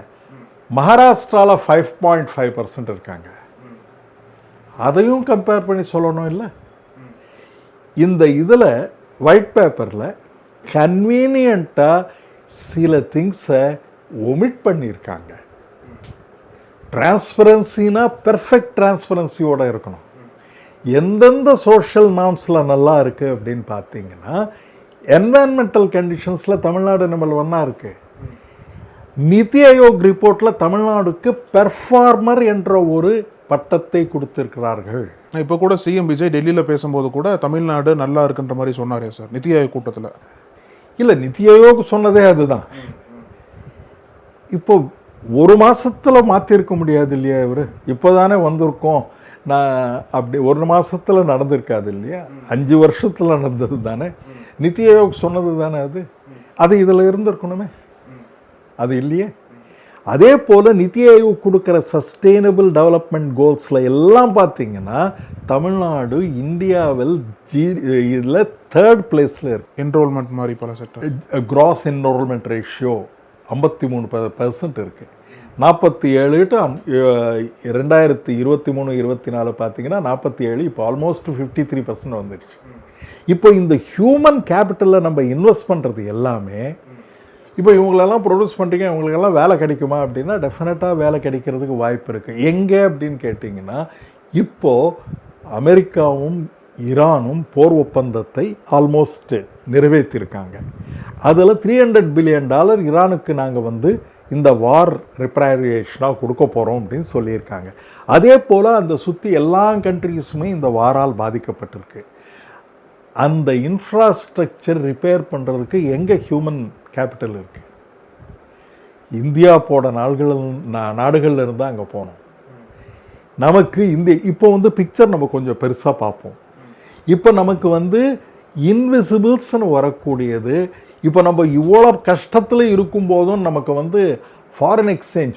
மகாராஷ்டிராவில் 5.5% இருக்காங்க. அதையும் கம்பேர் பண்ணி சொல்லணும் இல்லை? இந்த இதில் ஒயிட் பேப்பரில் கன்வீனியண்ட்டாக சில திங்ஸை ஒமிட் பண்ணியிருக்காங்க. டிரான்ஸ்பரன்சினா பெர்ஃபெக்ட் டிரான்ஸ்பரன்சியோடு இருக்கணும். எந்தெந்த சோஷியல் நார்ம்ஸில் நல்லா இருக்குது அப்படின்னு பார்த்தீங்கன்னா, என்வாயன்மெண்டல் கண்டிஷன்ஸில் தமிழ்நாடு நம்மள ஒன்றா இருக்குது. நிதி ஆயோக் ரிப்போர்ட்டில் தமிழ்நாடுக்கு பெர்ஃபார்மர் என்ற ஒரு பட்டத்தை கொடுத்திருக்கிறார்கள். இப்போ கூட சிஎம் விஜய் டெல்லியில் பேசும்போது கூட தமிழ்நாடு நல்லா இருக்குன்ற மாதிரி சொன்னாரே சார் நிதி ஆயோக் கூட்டத்தில். இல்லை, நிதி ஆயோக் சொன்னதே அதுதான். இப்போ ஒரு மாசத்துல மாற்றிருக்க முடியாது இல்லையா? இவர் இப்போதானே வந்திருக்கோம், நான் அப்படி ஒரு மாசத்துல நடந்திருக்காது இல்லையா? 5 வருஷத்துல நடந்தது தானே. நித்தி ஆயோக் சொன்னது தானே அது இதில் இருந்திருக்கணுமே, அது இல்லையே. அதே போல் நித்தி ஆயோக் கொடுக்குற சஸ்டெயினபிள் டெவலப்மெண்ட் கோல்ஸில் எல்லாம் பார்த்தீங்கன்னா தமிழ்நாடு இந்தியாவில் இதில் 3rd பிளேஸில் இருக்கு. என்ரோல்மெண்ட் மாதிரி பல செக்டர் கிராஸ் என்ரோல்மெண்ட் ரேஷியோ 53% இருக்கு. 47 டு 2023-24 பார்த்தீங்கன்னா 47, இப்போ ஆல்மோஸ்ட் 53% வந்துடுச்சு. இப்போ இந்த ஹியூமன் கேபிட்டலில் நம்ம இன்வெஸ்ட் பண்ணுறது எல்லாமே, இப்போ இவங்களெல்லாம் ப்ரொடியூஸ் பண்ணுறீங்க, இவங்களுக்கெல்லாம் வேலை கிடைக்குமா அப்படின்னா டெஃபினட்டாக வேலை கிடைக்கிறதுக்கு வாய்ப்பு இருக்குது. எங்கே அப்படின்னு கேட்டிங்கன்னா, இப்போது அமெரிக்காவும் ஈரானும் போர் ஒப்பந்தத்தை ஆல்மோஸ்ட் நிறைவேற்றியிருக்காங்க. அதில் $300 பில்லியன் ஈரானுக்கு நாங்கள் இந்த வார் ரிப்பேரியேஷனாக கொடுக்க போகிறோம் அப்படின்னு சொல்லியிருக்காங்க. அதே போல் அந்த சுற்றி எல்லா கண்ட்ரீஸுமே இந்த வாரால் பாதிக்கப்பட்டிருக்கு. அந்த இன்ஃப்ராஸ்ட்ரக்சர் ரிப்பேர் பண்ணுறதுக்கு எங்கே ஹியூமன் கேபிட்டல் இருக்குது? இந்தியா போட நாடுகளில் இருந்தால் அங்கே போனோம். நமக்கு இப்போ பிக்சர் நம்ம கொஞ்சம் பெருசாக பார்ப்போம். இப்போ நமக்கு இன்விசிபிள்ஸ்னு வரக்கூடியது, இப்போ நம்ம இவ்வளோ கஷ்டத்தில் இருக்கும்போதும் நமக்கு foreign exchange,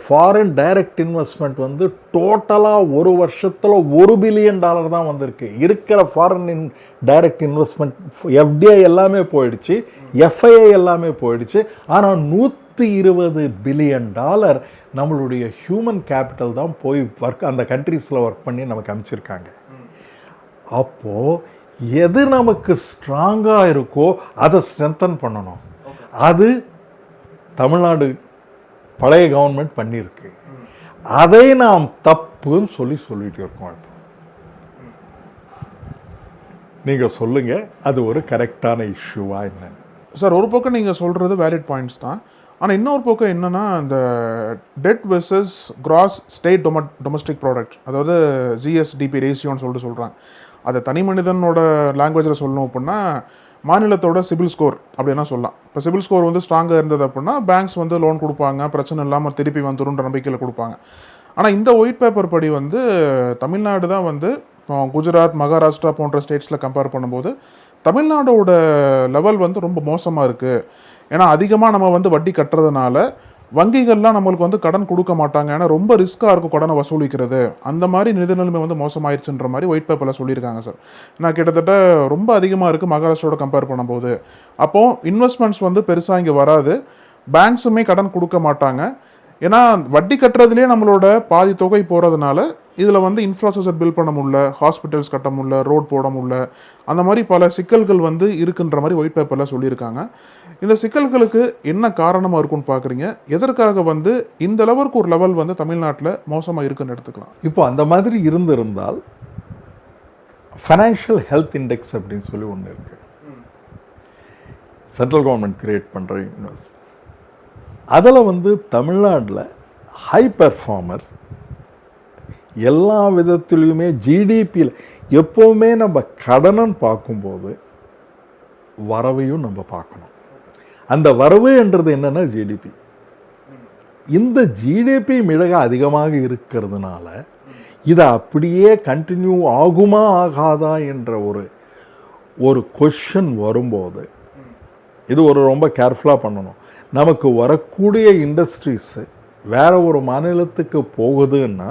foreign direct investment டோட்டலாக ஒரு வருஷத்தில் $1 பில்லியன் தான் வந்திருக்கு. இருக்கிற ஃபாரின் டைரக்ட் இன்வெஸ்ட்மெண்ட் எஃப்டிஐ எல்லாமே போயிடுச்சு, எஃப்ஐஐ எல்லாமே போயிடுச்சு. ஆனால் $120 பில்லியன் நம்மளுடைய ஹியூமன் கேபிட்டல் தான் போய் அந்த கண்ட்ரீஸில் ஒர்க் பண்ணி நமக்கு அமைச்சிருக்காங்க. அப்போது எது நமக்கு ஸ்ட்ராங்காக இருக்கோ அதை ஸ்ட்ரென்தன் பண்ணணும். அது தமிழ்நாடு பழைய கவர்மெண்ட் பண்ணியிருக்கு. அதை நாம் தப்புன்னு சொல்லிட்டு இருக்கோம். இப்போ நீங்கள் சொல்லுங்கள், அது ஒரு கரெக்டான இஷ்யூவா என்ன? சார், ஒரு பக்கம் நீங்கள் சொல்கிறது வேலிட் பாயிண்ட்ஸ் தான். ஆனால் இன்னொரு பக்கம் என்னென்னா, இந்த debt versus gross state domestic product, அதாவது ஜிஎஸ்டிபி ரேஷியோன்னு சொல்கிறாங்க. அதை தனி மனிதனோட லாங்குவேஜில் சொல்லணும் அப்படின்னா மாநிலத்தோட சிபில் ஸ்கோர் அப்படின்னா சொல்லலாம். இப்போ சிபில் ஸ்கோர் ஸ்ட்ராங்காக இருந்தது அப்படின்னா பேங்க்ஸ் லோன் கொடுப்பாங்க, பிரச்சனை இல்லாமல் திருப்பி வந்துருன்ற நம்பிக்கையில் கொடுப்பாங்க. ஆனால் இந்த ஒயிட் பேப்பர் படி தமிழ்நாடு தான் இப்போ குஜராத், மகாராஷ்டிரா போன்ற ஸ்டேட்ஸில் கம்பேர் பண்ணும்போது தமிழ்நாடோட லெவல் ரொம்ப மோசமாக இருக்குது. ஏன்னா அதிகமாக நம்ம வட்டி கட்டுறதுனால வங்கிகள்லாம் நம்மளுக்கு கடன் கொடுக்க மாட்டாங்க. ஏன்னா ரொம்ப ரிஸ்க்காக இருக்கும் கடனை வசூலிக்கிறது. அந்த மாதிரி நிதி நிலைமை மோசமாயிருச்சுன்ற மாதிரி ஒயிட் பேப்பரில் சொல்லியிருக்காங்க சார். நான் கிட்டத்தட்ட ரொம்ப அதிகமாக இருக்குது மகாராஷ்டிராவோட கம்பேர் பண்ணும்போது. அப்போது இன்வெஸ்ட்மெண்ட்ஸ் பெருசாக இங்கே வராது, பேங்க்ஸுமே கடன் கொடுக்க மாட்டாங்க. ஏன்னா வட்டி கட்டுறதுலேயே நம்மளோட பாதி தொகை போகிறதுனால இதில் இன்ஃப்ராஸ்ட்ரக்சர் பில்ட் பண்ண முடியல, ஹாஸ்பிட்டல்ஸ் கட்ட முடியல, ரோட் போட முடியல, அந்த மாதிரி பல சிக்கல்கள் இருக்குன்ற மாதிரி ஒயிட் பேப்பரில் சொல்லியிருக்காங்க. இந்த சிக்கல்களுக்கு என்ன காரணமாக இருக்குன்னு பார்க்குறீங்க? எதற்காக இந்த லெவலுக்கு ஒரு லெவல் தமிழ்நாட்டில் மோசமாக இருக்குன்னு எடுத்துக்கலாம்? இப்போ அந்த மாதிரி இருந்திருந்தால் ஃபைனான்ஷியல் ஹெல்த் இண்டெக்ஸ் அப்படின்னு சொல்லி ஒன்று இருக்குது, சென்ட்ரல் கவர்மெண்ட் கிரியேட் பண்ணுற யூனிவர்ஸ். அதில் தமிழ்நாட்டில் ஹை பெர்ஃபார்மர் எல்லா விதத்திலையுமே ஜிடிபியில் எப்போவுமே நம்ம கடனன்னு பார்க்கும்போது வரவையும் நம்ம பார்க்கணும். அந்த வரவு என்றது என்னன்னா ஜிடிபி. இந்த ஜிடிபி மிக அதிகமாக இருக்கிறதுனால இதை அப்படியே கண்டினியூ ஆகுமா ஆகாதா என்ற ஒரு கொஷன் வரும்போது இது ரொம்ப கேர்ஃபுல்லாக பண்ணணும். நமக்கு வரக்கூடிய இண்டஸ்ட்ரீஸு வேற ஒரு மாநிலத்துக்கு போகுதுன்னா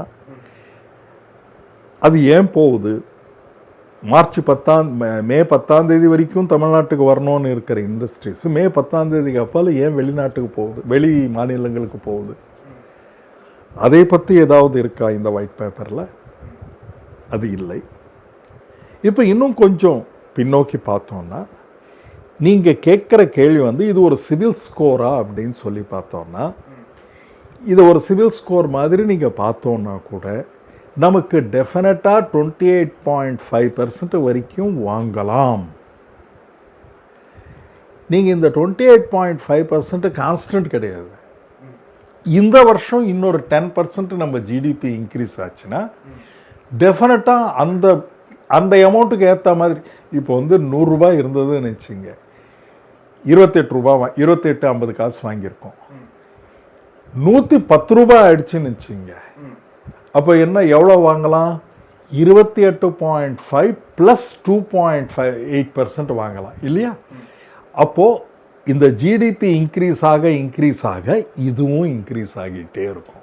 அது ஏன் போகுது? மே 10 வரைக்கும் தமிழ்நாட்டுக்கு வரணும்னு இருக்கிற இண்டஸ்ட்ரீஸ் மே 10 அப்பால் ஏன் வெளிநாட்டுக்கு போகுது, வெளி மாநிலங்களுக்கு போகுது? அதை பற்றி ஏதாவது இருக்கா இந்த ஒயிட் பேப்பரில்? அது இல்லை. இப்போ இன்னும் கொஞ்சம் பின்னோக்கி பார்த்தோம்னா, நீங்கள் கேட்குற கேள்வி இது ஒரு சிவில் ஸ்கோரா அப்படின்னு சொல்லி பார்த்தோம்னா, இது ஒரு சிவில் ஸ்கோர் மாதிரி நீங்கள் பார்த்தோன்னா கூட நமக்கு டெஃபினட்டாக 28.5% வரைக்கும் வாங்கலாம். நீங்கள் இந்த 28.5% கான்ஸ்டன்ட் கிடையாது. இந்த வருஷம் இன்னொரு 10% நம்ம ஜிடிபி இன்க்ரீஸ் ஆச்சுன்னா டெஃபினட்டாக அந்த அமௌண்ட்டுக்கு ஏற்ற மாதிரி இப்போ 100 ரூபாய் இருந்ததுன்னு வச்சுங்க, 28 ரூபா 28.50 காசு வாங்கியிருக்கோம். 110 ரூபாய் ஆயிடுச்சுன்னு வச்சுங்க. அப்போ என்ன எவ்வளோ வாங்கலாம்? 28.5 ப்ளஸ் 2.58% வாங்கலாம் இல்லையா? அப்போது இந்த ஜிடிபி இன்க்ரீஸ் ஆக இதுவும் இன்க்ரீஸ் ஆகிட்டே இருக்கும்.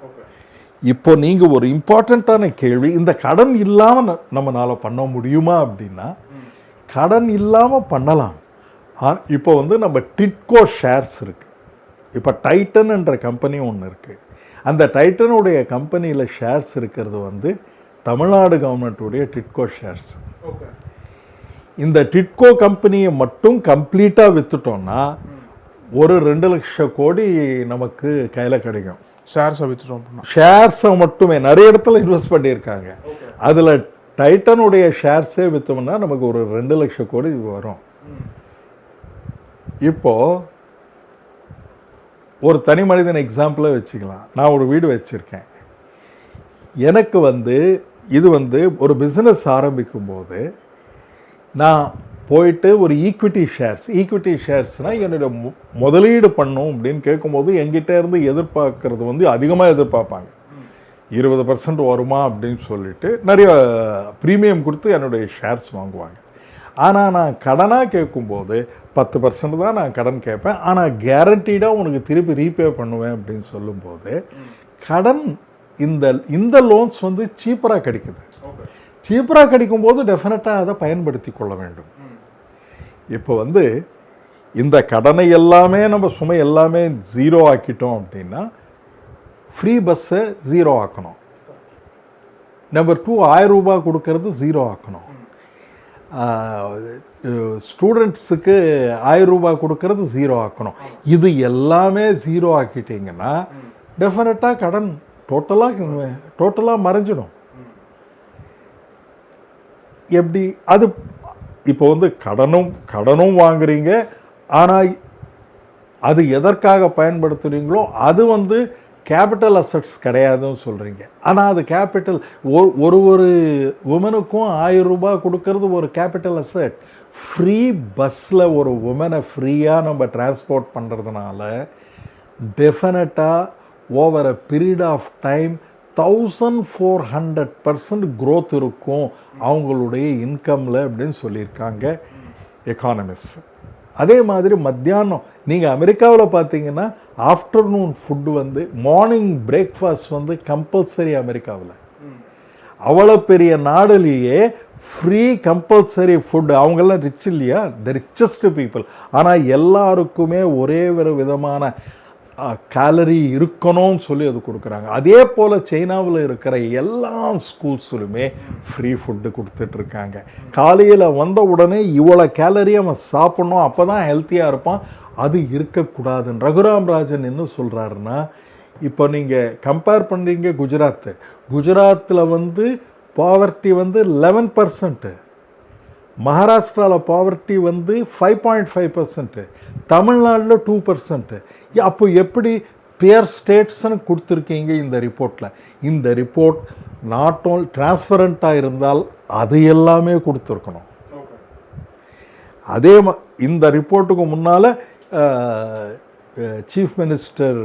இப்போ நீங்கள் ஒரு இம்பார்ட்டண்ட்டான கேள்வி, இந்த கடன் இல்லாமல் நம்மளால பண்ண முடியுமா அப்படின்னா, கடன் இல்லாமல் பண்ணலாம். இப்போ வந்து நம்ம டிட்கோ ஷேர்ஸ் இருக்கு. இப்போ டைட்டன் என்ற கம்பெனி ஒன்று இருக்கு. அந்த டைட்டனுடைய கம்பெனியில் ஷேர்ஸ் இருக்கிறது வந்து தமிழ்நாடு கவர்மெண்ட்டுடைய டிட்கோ ஷேர்ஸ். இந்த டிட்கோ கம்பெனியை மட்டும் கம்ப்ளீட்டாக வித்துட்டோம்னா ஒரு 2 லட்சம் கோடி நமக்கு கையில் கிடைக்கும். ஷேர்ஸை வித்துட்டோம். ஷேர்ஸை மட்டுமே நிறைய இடத்துல இன்வெஸ்ட் பண்ணியிருக்காங்க. அதில் டைட்டனுடைய ஷேர்ஸே விற்றோம்னா நமக்கு ஒரு 2 லட்சம் கோடி வரும். இப்போ ஒரு தனி மனிதன் எக்ஸாம்பிளை வச்சுக்கலாம். நான் ஒரு வீடு வச்சுருக்கேன். எனக்கு வந்து இது வந்து ஒரு பிஸ்னஸ் ஆரம்பிக்கும் போது நான் போயிட்டு ஒரு ஈக்விட்டி ஷேர்ஸ்னால் என்னுடைய முதலீடு பண்ணும் அப்படின்னு கேட்கும்போது என்கிட்ட இருந்து எதிர்பார்க்கறது வந்து அதிகமாக எதிர்பார்ப்பாங்க. 20% வருமா அப்படின்னு சொல்லிட்டு நிறைய ப்ரீமியம் கொடுத்து என்னுடைய ஷேர்ஸ் வாங்குவாங்க. ஆனால் நான் கடனாக கேட்கும்போது 10% தான் நான் கடன் கேட்பேன். ஆனால் கேரண்டீடாக உனக்கு திருப்பி ரீபே பண்ணுவேன் அப்படின்னு சொல்லும்போது கடன் இந்த லோன்ஸ் வந்து சீப்பராக கிடைக்குது. சீப்பராக கிடைக்கும்போது டெஃபினட்டாக அதை பயன்படுத்தி கொள்ள வேண்டும். இப்போ வந்து இந்த கடனை எல்லாமே நம்ம சுமை எல்லாமே 0 ஆக்கிட்டோம் அப்படின்னா ஃப்ரீ பஸ்ஸை 0 ஆக்கணும். நம்பர் 2 1000 ரூபாய் கொடுக்கறது 0 ஆக்கணும். ஸ்டூடெண்ட்ஸுக்கு 1000 ரூபாய் கொடுக்கறது 0 ஆக்கணும். இது எல்லாமே 0 ஆக்கிட்டீங்கன்னா டெஃபினட்டாக கடன் டோட்டலாக மறைஞ்சிடும். எப்படி அது இப்போ வந்து கடனும் வாங்குறீங்க, ஆனால் அது எதற்காக பயன்படுத்துறீங்களோ அது வந்து கேபிட்டல் அசட்ஸ் கிடையாதுன்னு சொல்கிறீங்க. ஆனால் அது கேபிட்டல் ஒரு உமனுக்கும் 1000 ரூபாய் கொடுக்கறது ஒரு கேபிட்டல் அசட். ஃப்ரீ பஸ்ஸில் ஒரு உமனை ஃப்ரீயாக நம்ம டிரான்ஸ்போர்ட் பண்ணுறதுனால டெஃபினட்டாக over a period of time 1400% growth இருக்கும் அவங்களுடைய இன்கமில் அப்படின்னு சொல்லியிருக்காங்க எக்கானமிஸ்ட். அதே மாதிரி மத்தியானம் நீங்கள் அமெரிக்காவில் பார்த்தீங்கன்னா ஆஃப்டர்நூன் ஃபுட்டு வந்து மார்னிங் பிரேக்ஃபாஸ்ட் வந்து கம்பல்சரி. அமெரிக்காவில் அவ்வளோ பெரிய நாடுலேயே ஃப்ரீ கம்பல்சரி ஃபுட்டு. அவங்கெல்லாம் ரிச் இல்லையா, த ரிச்சஸ்ட் பீப்புள். ஆனால் எல்லாருக்குமே ஒரே ஒரு விதமான கேலரி இருக்கணும்னு சொல்லி அது கொடுக்குறாங்க. அதே போல் சைனாவில் இருக்கிற எல்லா ஸ்கூல்ஸ்லுமே ஃப்ரீ ஃபுட்டு கொடுத்துட்ருக்காங்க. காலையில் வந்த உடனே இவ்வளோ கேலரி அவன் சாப்பிட்ணும், அப்போ தான் ஹெல்த்தியாக இருப்பான். அது இருக்கக்கூடாதுன்னு ரகுராம் ராஜன் என்ன சொல்கிறாருன்னா, இப்போ நீங்கள் கம்பேர் பண்ணுறீங்க குஜராத்தில் வந்து பாவர்ட்டி வந்து 11%, மகாராஷ்டிராவில் பாவர்ட்டி வந்து 5.5%, தமிழ்நாட்டில் 2%. அப்போ எப்படி பியர் ஸ்டேட்ஸ்ன்னு கொடுத்துருக்கீங்க இந்த ரிப்போர்ட்டில்? இந்த ரிப்போர்ட் நாட் ஓன்லி டிரான்ஸ்பரண்ட்டாக இருந்தால் அது எல்லாமே கொடுத்துருக்கணும். அதே இந்த ரிப்போர்ட்டுக்கு முன்னால் சீஃப் மினிஸ்டர்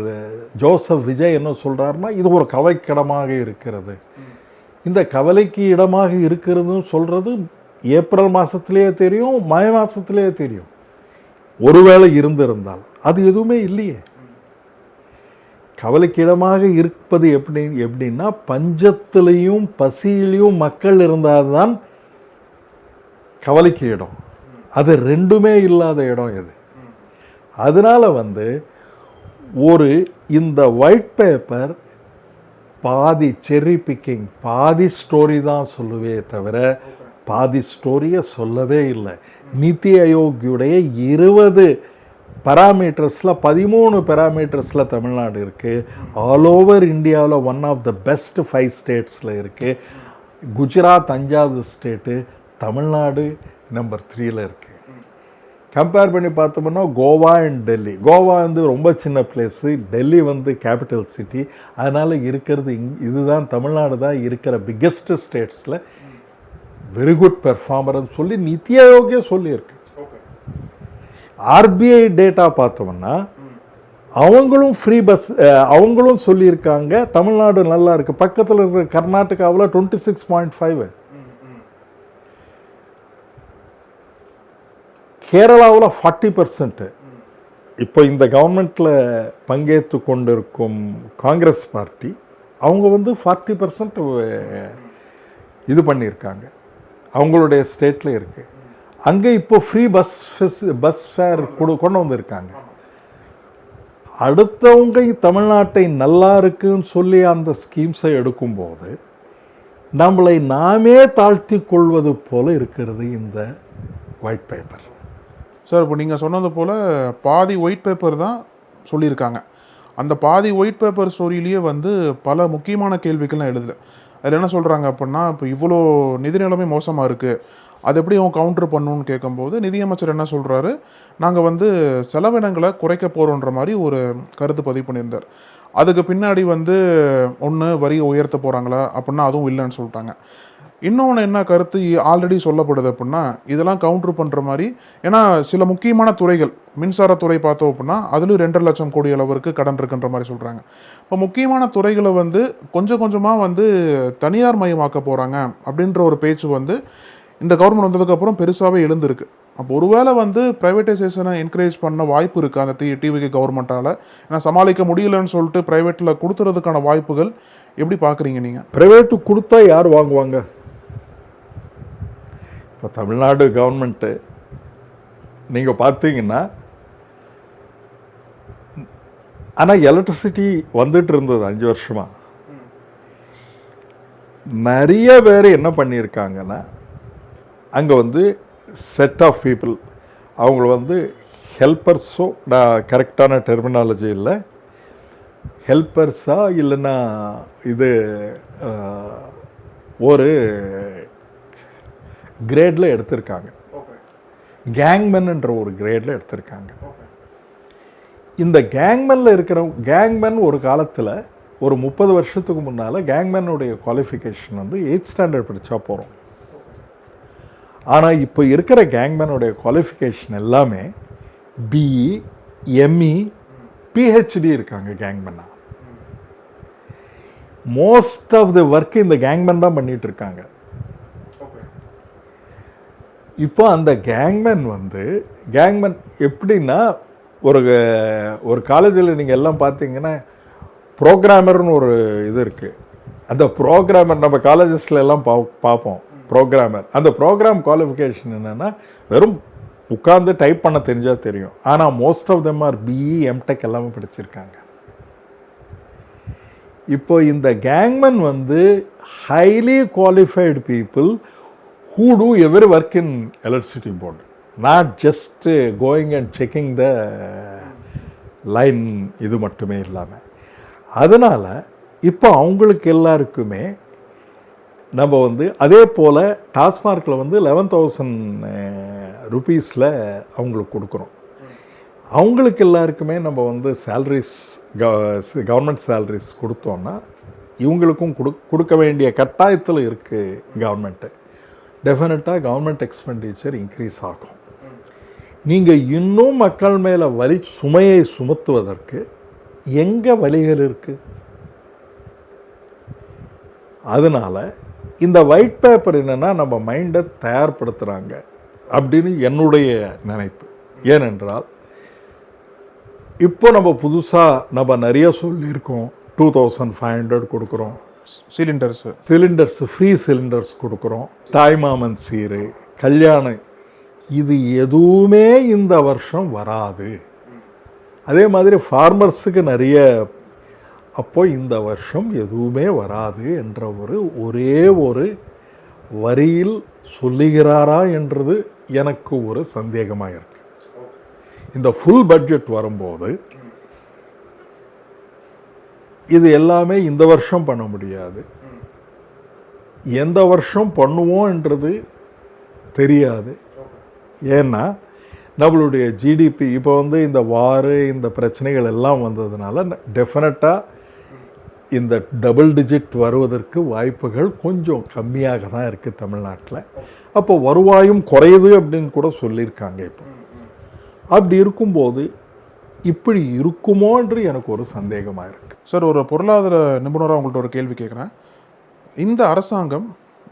ஜோசப் விஜய் என்ன சொல்கிறாருன்னா, இது ஒரு கவலைக்கிடமாக இருக்கிறது. இந்த கவலைக்கு இடமாக இருக்கிறதுன்னு சொல்கிறது ஏப்ரல் மாதத்துலேயே தெரியும், மே மாதத்துலேயே தெரியும். ஒருவேளை இருந்திருந்தால் அது எதுவுமே இல்லையே. கவலைக்கு இடமாக இருப்பது எப்படின்னா பஞ்சத்திலையும் பசியிலையும் மக்கள் இருந்தால்தான் கவலைக்கு இடம். அது ரெண்டுமே இல்லாத இடம் எது? அதனால வந்து இந்த ஒயிட் பேப்பர் பாதி செர்ரி பிக்கிங், பாதி ஸ்டோரி தான் சொல்லுவே தவிர பாதி ஸ்டோரியை சொல்லவே இல்லை. நிதி ஆயோக்குடைய 20 பராமீட்டர்ஸில் 13 பராமீட்டர்ஸில் தமிழ்நாடு இருக்குது. ஆல் ஓவர் இந்தியாவில் ஒன் ஆஃப் த பெஸ்ட் 5 ஸ்டேட்ஸில் இருக்குது. குஜராத் 5வது ஸ்டேட்டு, தமிழ்நாடு நம்பர் 3ல் இருக்குது. கம்பேர் பண்ணி பார்த்தோம்னா கோவா அண்ட் டெல்லி. கோவா வந்து ரொம்ப சின்ன பிளேஸு, டெல்லி வந்து கேபிட்டல் சிட்டி. அதனால் இருக்கிறது இதுதான், தமிழ்நாடு தான் இருக்கிற பிக்கெஸ்ட் ஸ்டேட்ஸில் வெரி குட் பெர்ஃபார்மர்னு சொல்லி நிதி ஆயோக்கே சொல்லியிருக்கு. ஆர்பிஐ டேட்டா பார்த்தோம்னா அவங்களும் ஃப்ரீ பஸ், அவங்களும் சொல்லியிருக்காங்க தமிழ்நாடு நல்லா இருக்கு. பக்கத்தில் இருக்கிற கர்நாடகாவில் 26.5, கேரளாவில் 40%. இப்போ இந்த கவர்மெண்ட்ல பங்கேற்று கொண்டிருக்கும் காங்கிரஸ் பார்ட்டி அவங்க வந்து 40% இது பண்ணியிருக்காங்க, அவங்களுடைய ஸ்டேட்ல இருக்கு. அங்கே இப்போ ஃப்ரீ பஸ் ஃபேர் கொண்டு வந்திருக்காங்க. அடுத்தவங்க தமிழ்நாட்டை நல்லா இருக்குன்னு சொல்லி அந்த ஸ்கீம்ஸை எடுக்கும்போது நம்மளை நாமே தாழ்த்தி கொள்வது போல இருக்கிறது இந்த ஒயிட் பேப்பர். சார், இப்போ நீங்கள் சொன்னது போல் பாதி ஒயிட் பேப்பர் தான் சொல்லியிருக்காங்க. அந்த பாதி ஒயிட் பேப்பர் ஸ்டோரியிலேயே வந்து பல முக்கியமான கேள்விகள்லாம் எழுதல. அதில் என்ன சொல்கிறாங்க அப்படின்னா, இப்போ இவ்வளோ நிதி நிலைமை மோசமாக இருக்குது, அது எப்படி அவங்க கவுண்டர் பண்ணணும்னு கேட்கும்போது நிதியமைச்சர் என்ன சொல்கிறாரு, நாங்கள் வந்து செலவினங்களை குறைக்க போகிறோன்ற மாதிரி ஒரு கருத்து பதிவு பண்ணியிருந்தார். அதுக்கு பின்னாடி வந்து ஒன்று வரியை உயர்த்த போகிறாங்களா அப்படின்னா அதுவும் இல்லைன்னு சொல்லிட்டாங்க. இன்னொன்று என்ன கருத்து ஆல்ரெடி சொல்லப்படுது அப்படின்னா, இதெல்லாம் கவுண்டர் பண்ணுற மாதிரி, ஏன்னா சில முக்கியமான துறைகள், மின்சாரத்துறை பார்த்தோம் அப்படின்னா அதுலேயும் 2.5 லட்சம் கோடி அளவிற்கு கடன் இருக்குன்ற மாதிரி சொல்கிறாங்க. இப்போ முக்கியமான துறைகளை வந்து கொஞ்சம் கொஞ்சமாக வந்து தனியார் மயமாக்க போகிறாங்க அப்படின்ற ஒரு பேச்சு வந்து இந்த கவர்மெண்ட் வந்ததுக்கப்புறம் பெருசாகவே எழுந்திருக்கு. அப்போ ஒருவேளை வந்து ப்ரைவேட்டைசேஷனை என்கரேஜ் பண்ண வாய்ப்பு இருக்குது அந்த டிவிகே கவர்மெண்ட்டால். ஏன்னா சமாளிக்க முடியலன்னு சொல்லிட்டு ப்ரைவேட்டில் கொடுத்துறதுக்கான வாய்ப்புகள் எப்படி பார்க்குறீங்க நீங்கள்? ப்ரைவேட்டுக்கு கொடுத்தா யார் வாங்குவாங்க? இப்போ தமிழ்நாடு கவர்மெண்ட்டு நீங்கள் பார்த்தீங்கன்னா, ஆனால் எலக்ட்ரிசிட்டி வந்துட்டு இருந்தது 5 வருஷமாக. நிறைய பேர் என்ன பண்ணியிருக்காங்கன்னா, அங்கே வந்து செட் ஆஃப் பீப்புள், அவங்கள வந்து ஹெல்ப்பர்ஸோ, நான் கரெக்டான டெர்மினாலஜி இல்லை, ஹெல்ப்பர்ஸா இல்லைன்னா இது ஒரு கிரேடில் எடுத்திருக்காங்க, கேங்மென்ன்ற ஒரு கிரேடில் எடுத்திருக்காங்க. இந்த கேங்மென்ல இருக்கிற கேங்மென் ஒரு காலத்தில் ஒரு 30 வருஷத்துக்கு முன்னால் கேங்மெனுடைய குவாலிஃபிகேஷன் வந்து 8th ஸ்டாண்டர்ட் படித்தா போகிறோம். ஆனால் இப்போ இருக்கிற கேங்மேனுடைய குவாலிஃபிகேஷன் எல்லாமே பிஇ, எம்இ, பிஹெச்டி இருக்காங்க கேங்மேனா. மோஸ்ட் ஆஃப் த ஒர்க் இந்த கேங்மேன் தான் பண்ணிட்டு இருக்காங்க. இப்போ அந்த கேங்மேன் வந்து கேங்மேன் எப்படின்னா, ஒரு காலேஜில் நீங்கள் எல்லாம் பார்த்தீங்கன்னா ப்ரோக்ராமர்னு ஒரு இது இருக்குது. அந்த ப்ரோக்ராமர் நம்ம காலேஜஸில் எல்லாம் பார்ப்போம் ப்ரோக்ராமர். அந்த ப்ரோக்ராம் குவாலிஃபிகேஷன் என்னென்னா வெறும் உட்கார்ந்து டைப் பண்ண தெரிஞ்சால் தெரியும். ஆனால் most of them are BE, MTech எல்லாமே படிச்சிருக்காங்க. இப்போ இந்த கேங்மேன் வந்து highly qualified people who do every work in electricity board, not just going and checking the line. இது மட்டுமே இல்லாமல் அதனால் இப்போ அவங்களுக்கு எல்லாருக்குமே நம்ம வந்து அதே போல் டாஸ்மார்க்கில் வந்து 11,000 ருபீஸில் அவங்களுக்கு கொடுக்குறோம். அவங்களுக்கு எல்லாருக்குமே நம்ம வந்து சேலரிஸ், கவர்மெண்ட் சேலரிஸ் கொடுத்தோன்னா இவங்களுக்கும் கொடுக்க வேண்டிய கட்டாயத்தில் இருக்குது கவர்மெண்ட்டு. டெஃபினட்டாக கவர்மெண்ட் எக்ஸ்பெண்டிச்சர் இன்க்ரீஸ் ஆகும். நீங்கள் இன்னும் மக்கள் மேலே வரி சுமையை சுமத்துவதற்கு எங்கே வழிகள் இருக்குது? அதனால் இந்த ஒயிட் பேப்பர் என்னென்னா நம்ம மைண்டை தயார்படுத்துகிறாங்க அப்படின்னு என்னுடைய நினைப்பு. ஏனென்றால் இப்போ நம்ம புதுசாக நம்ம நிறைய சொல்லியிருக்கோம். 2,500 கொடுக்குறோம் சிலிண்டர்ஸ், ஃப்ரீ சிலிண்டர்ஸ் கொடுக்குறோம், தாய்மாமன் சீரு, கல்யாணம், இது எதுவுமே இந்த வருஷம் வராது. அதே மாதிரி ஃபார்மர்ஸுக்கு நிறைய, அப்போ இந்த வருஷம் எதுவுமே வராது என்ற ஒரே ஒரு வரியில் சொல்லுகிறாரா என்றது எனக்கு ஒரு சந்தேகமாக இருக்கு. இந்த ஃபுல் பட்ஜெட் வரும்போது இது எல்லாமே இந்த வருஷம் பண்ண முடியாது, எந்த வருஷம் பண்ணுவோம் என்றது தெரியாது. ஏன்னா நம்மளுடைய ஜிடிபி இப்போ வந்து இந்த வார், இந்த பிரச்சனைகள் எல்லாம் வந்ததுனால டெஃபினட்டாக இந்த டபுள் டிஜிட் வருவதற்கு வாய்ப்புகள் கொஞ்சம் கம்மியாக தான் இருக்குது தமிழ்நாட்டில். அப்போ வருவாயும் குறையுது அப்படின்னு கூட சொல்லியிருக்காங்க. இப்போ அப்படி இருக்கும்போது இப்படி இருக்குமோ என்று எனக்கு ஒரு சந்தேகமாக இருக்கு. சார், ஒரு பொருளாதார நிபுணராக உங்கள்கிட்ட ஒரு கேள்வி கேட்குறேன். இந்த அரசாங்கம்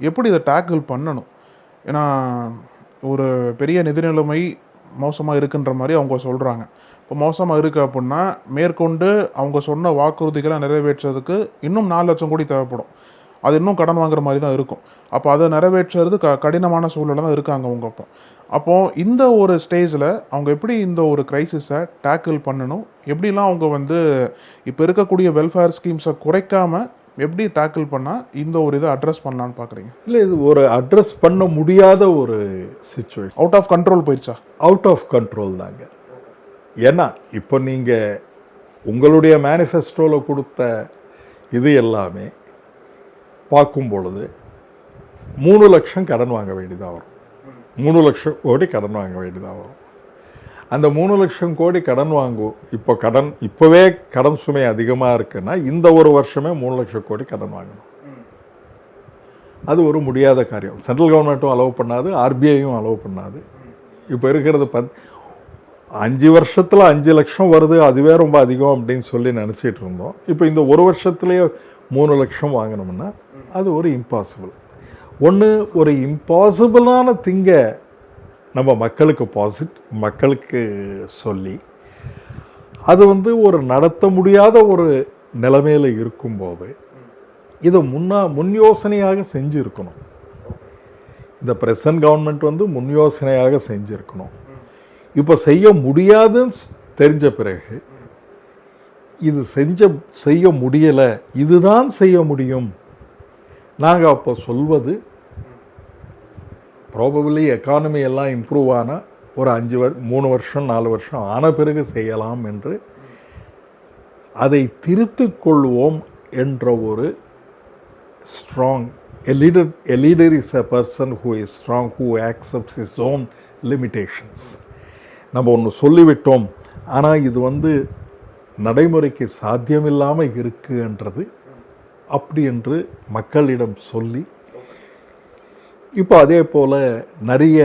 எப்படி இதை டேக்கிள் பண்ணணும்? ஏன்னா ஒரு பெரிய நிதி நிலைமை மோசமாக இருக்குன்ற மாதிரி அவங்க சொல்கிறாங்க. இப்போ மோசமாக இருக்குது அப்படின்னா மேற்கொண்டு அவங்க சொன்ன வாக்குறுதிகளை நிறைவேற்றுறதுக்கு இன்னும் 4 லட்சம் கோடி தேவைப்படும். அது இன்னும் கடன் வாங்குற மாதிரி தான் இருக்கும். அப்போ அதை நிறைவேற்றுறது கடினமான சூழலில் தான் இருக்காங்க அவங்க. அப்போது இந்த ஒரு ஸ்டேஜில் அவங்க எப்படி இந்த ஒரு கிரைசிஸை டேக்கிள் பண்ணணும், எப்படிலாம் அவங்க இப்போ இருக்கக்கூடிய வெல்ஃபேர் ஸ்கீம்ஸை குறைக்காமல் எப்படி டேக்கிள் பண்ணால் இந்த ஒரு இதை அட்ரஸ் பண்ணலான்னு பார்க்குறீங்க? இல்லை, இது ஒரு அட்ரஸ் பண்ண முடியாத ஒரு சிச்சுவேஷன். அவுட் ஆஃப் கண்ட்ரோல் போயிடுச்சா? அவுட் ஆஃப் கண்ட்ரோல் தாங்க. ஏன்னா இப்போ நீங்கள் உங்களுடைய மேனிஃபெஸ்டோவில் கொடுத்த இது எல்லாமே பார்க்கும் பொழுது 3 லட்சம் கடன் வாங்க வேண்டியதாக வரும். 3 லட்சம் கோடி கடன் வாங்க வேண்டியதாக வரும். அந்த 3 லட்சம் கோடி கடன் வாங்கும். இப்போவே கடன் சுமை அதிகமாக இருக்குன்னா இந்த ஒரு வருஷமே 3 லட்சம் கோடி கடன் வாங்கணும். அது ஒரு முடியாத காரியம். சென்ட்ரல் கவர்மெண்ட்டும் அலோவ் பண்ணாது, ஆர்பிஐயும் அலோவ் பண்ணாது. இப்போ இருக்கிறது 5 வருஷத்தில் 5 லட்சம் வருது, அதுவே ரொம்ப அதிகம் அப்படின்னு சொல்லி நினச்சிட்டு இருந்தோம். இப்போ இந்த ஒரு வருஷத்துலேயே 3 லட்சம் வாங்கணும்னா அது ஒரு இம்பாசிபிள். ஒரு இம்பாசிபிளான திங்கை நம்ம மக்களுக்கு சொல்லி அது ஒரு நடத்த முடியாத ஒரு நிலைமையில் இருக்கும்போது இதை முன் யோசனையாக செஞ்சுருக்கணும். இந்த பிரசன்ட் கவர்மெண்ட் முன் யோசனையாக செஞ்சுருக்கணும். இப்போ செய்ய முடியாதுன்னு தெரிஞ்ச பிறகு இது செய்ய முடியலை, இதுதான் செய்ய முடியும். நாங்கள் அப்போ சொல்வது ப்ராபபிளி எக்கானமி எல்லாம் இம்ப்ரூவ் ஆனால் ஒரு 3 வருஷம் 4 வருஷம் ஆன பிறகு செய்யலாம் என்று அதை திருத்திக் கொள்வோம் என்ற ஒரு strong a leader is a person who is strong, who accepts his own limitations. நம்ம ஒன்று சொல்லிவிட்டோம், ஆனால் இது நடைமுறைக்கு சாத்தியமில்லாமல் இருக்குன்றது அப்படி என்று மக்களிடம் சொல்லி இப்போ அதே போல் நிறைய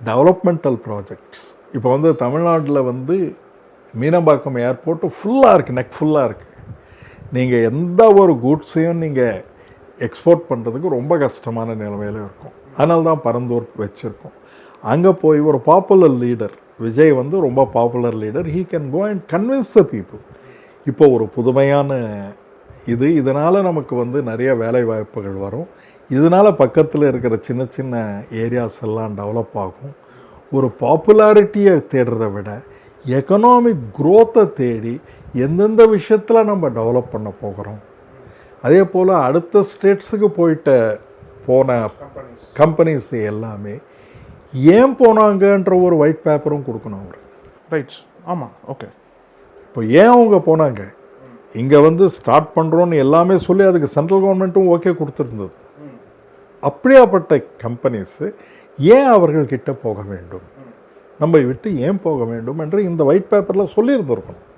டெவலப்மெண்டல் ப்ராஜெக்ட்ஸ் இப்போ தமிழ்நாட்டில் மீனம்பாக்கம் ஏர்போர்ட்டு ஃபுல்லாக இருக்குது, நெக் ஃபுல்லாக இருக்குது. நீங்கள் எந்த ஒரு கூட்ஸையும் நீங்கள் எக்ஸ்போர்ட் பண்ணுறதுக்கு ரொம்ப கஷ்டமான நிலைமையில் இருக்கும். அதனால தான் பரந்தூர் வச்சுருக்கோம். அங்கே போய் ஒரு பாப்புலர் லீடர் விஜய் ரொம்ப popular leader, he can go and convince the people. இப்போ ஒரு புதுமையான இதனால் நமக்கு நிறைய வேலை வாய்ப்புகள் வரும். இதனால் பக்கத்தில் இருக்கிற சின்ன சின்ன ஏரியாஸ் எல்லாம் டெவலப் ஆகும். ஒரு பாப்புலாரிட்டியை தேடுறதை விட எக்கனாமிக் க்ரோத்தை தேடி எந்தெந்த விஷயத்தில் நம்ம டெவலப் பண்ண போகிறோம். அதே போல் அடுத்த ஸ்டேட்ஸுக்கு போன கம்பெனிஸ் எல்லாமே ஏன் போனாங்கன்ற ஒரு ஒயிட் பேப்பரும் கொடுக்கணும் அவர். ரைட், ஆமாம், ஓகே. இப்போ ஏன் அவங்க போனாங்க, இங்கே ஸ்டார்ட் பண்ணுறோன்னு எல்லாமே சொல்லி அதுக்கு சென்ட்ரல் கவர்மெண்ட்டும் ஓகே கொடுத்துருந்தது. அப்படியாப்பட்ட கம்பெனிஸு ஏன் அவர்கள்கிட்ட போக வேண்டும், நம்ம விட்டு ஏன் போக வேண்டும் என்று இந்த ஒயிட் பேப்பரில் சொல்லியிருந்திருக்கணும்.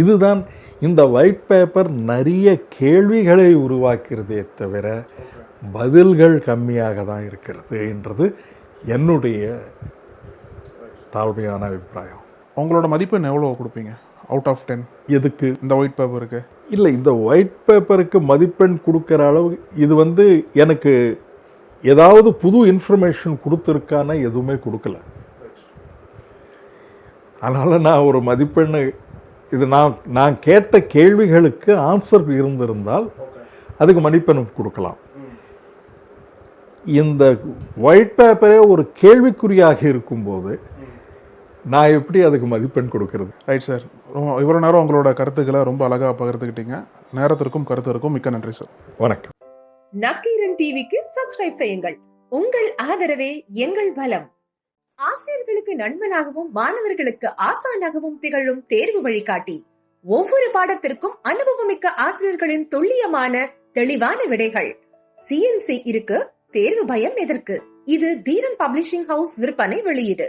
இதுதான் இந்த ஒயிட் பேப்பர் நிறைய கேள்விகளை உருவாக்கிறதே தவிர பதில்கள் கம்மியாக தான் இருக்கிறது என்றது என்னுடைய தாழ்மையான அபிப்பிராயம். உங்களோட மதிப்பெண் எவ்வளோ கொடுப்பீங்க அவுட் ஆஃப் 10? எதுக்கு? இந்த ஒயிட் பேப்பருக்கு? இல்லை, இந்த ஒயிட் பேப்பருக்கு மதிப்பெண் கொடுக்குற அளவு இது எனக்கு ஏதாவது புது இன்ஃபர்மேஷன் கொடுத்துருக்கான எதுவுமே கொடுக்கல. அதனால் நான் ஒரு மதிப்பெண்ணு நான் கேட்ட கேள்விகளுக்கு ஆன்சர் இருந்திருந்தால் அதுக்கு மதிப்பெண் கொடுக்கலாம். இந்த ஒயிட் பேப்பரே ஒரு கேள்விக்குறியாக இருக்கும்போது நான் எப்படி அதுக்கு மதிப்பெண் கொடுக்கறது? ரைட் சார், இவ்வளோ நேரம் உங்களோட கருத்துக்களை ரொம்ப அழகாக பகிர்ந்துக்கிட்டீங்க. நேரத்திற்கும் கருத்திற்கும் மிக்க நன்றி சார். வணக்கம். நக்கீரன் டிவிக்கு சப்ஸ்கிரைப் செய்யுங்கள். உங்கள் ஆதரவே எங்கள் பலம். ஆசிரியர்களுக்கு நண்பனாகவும் மாணவர்களுக்கு ஆசானாகவும் திகழும் தேர்வு வழிகாட்டி. ஒவ்வொரு பாடத்திற்கும் அனுபவமிக்க ஆசிரியர்களின் துல்லியமான தெளிவான விடைகள். CNC இருக்கு, தேர்வு பயம் எதற்கு? இது தீரன் பப்ளிஷிங் ஹவுஸ் விற்பனை வெளியீடு.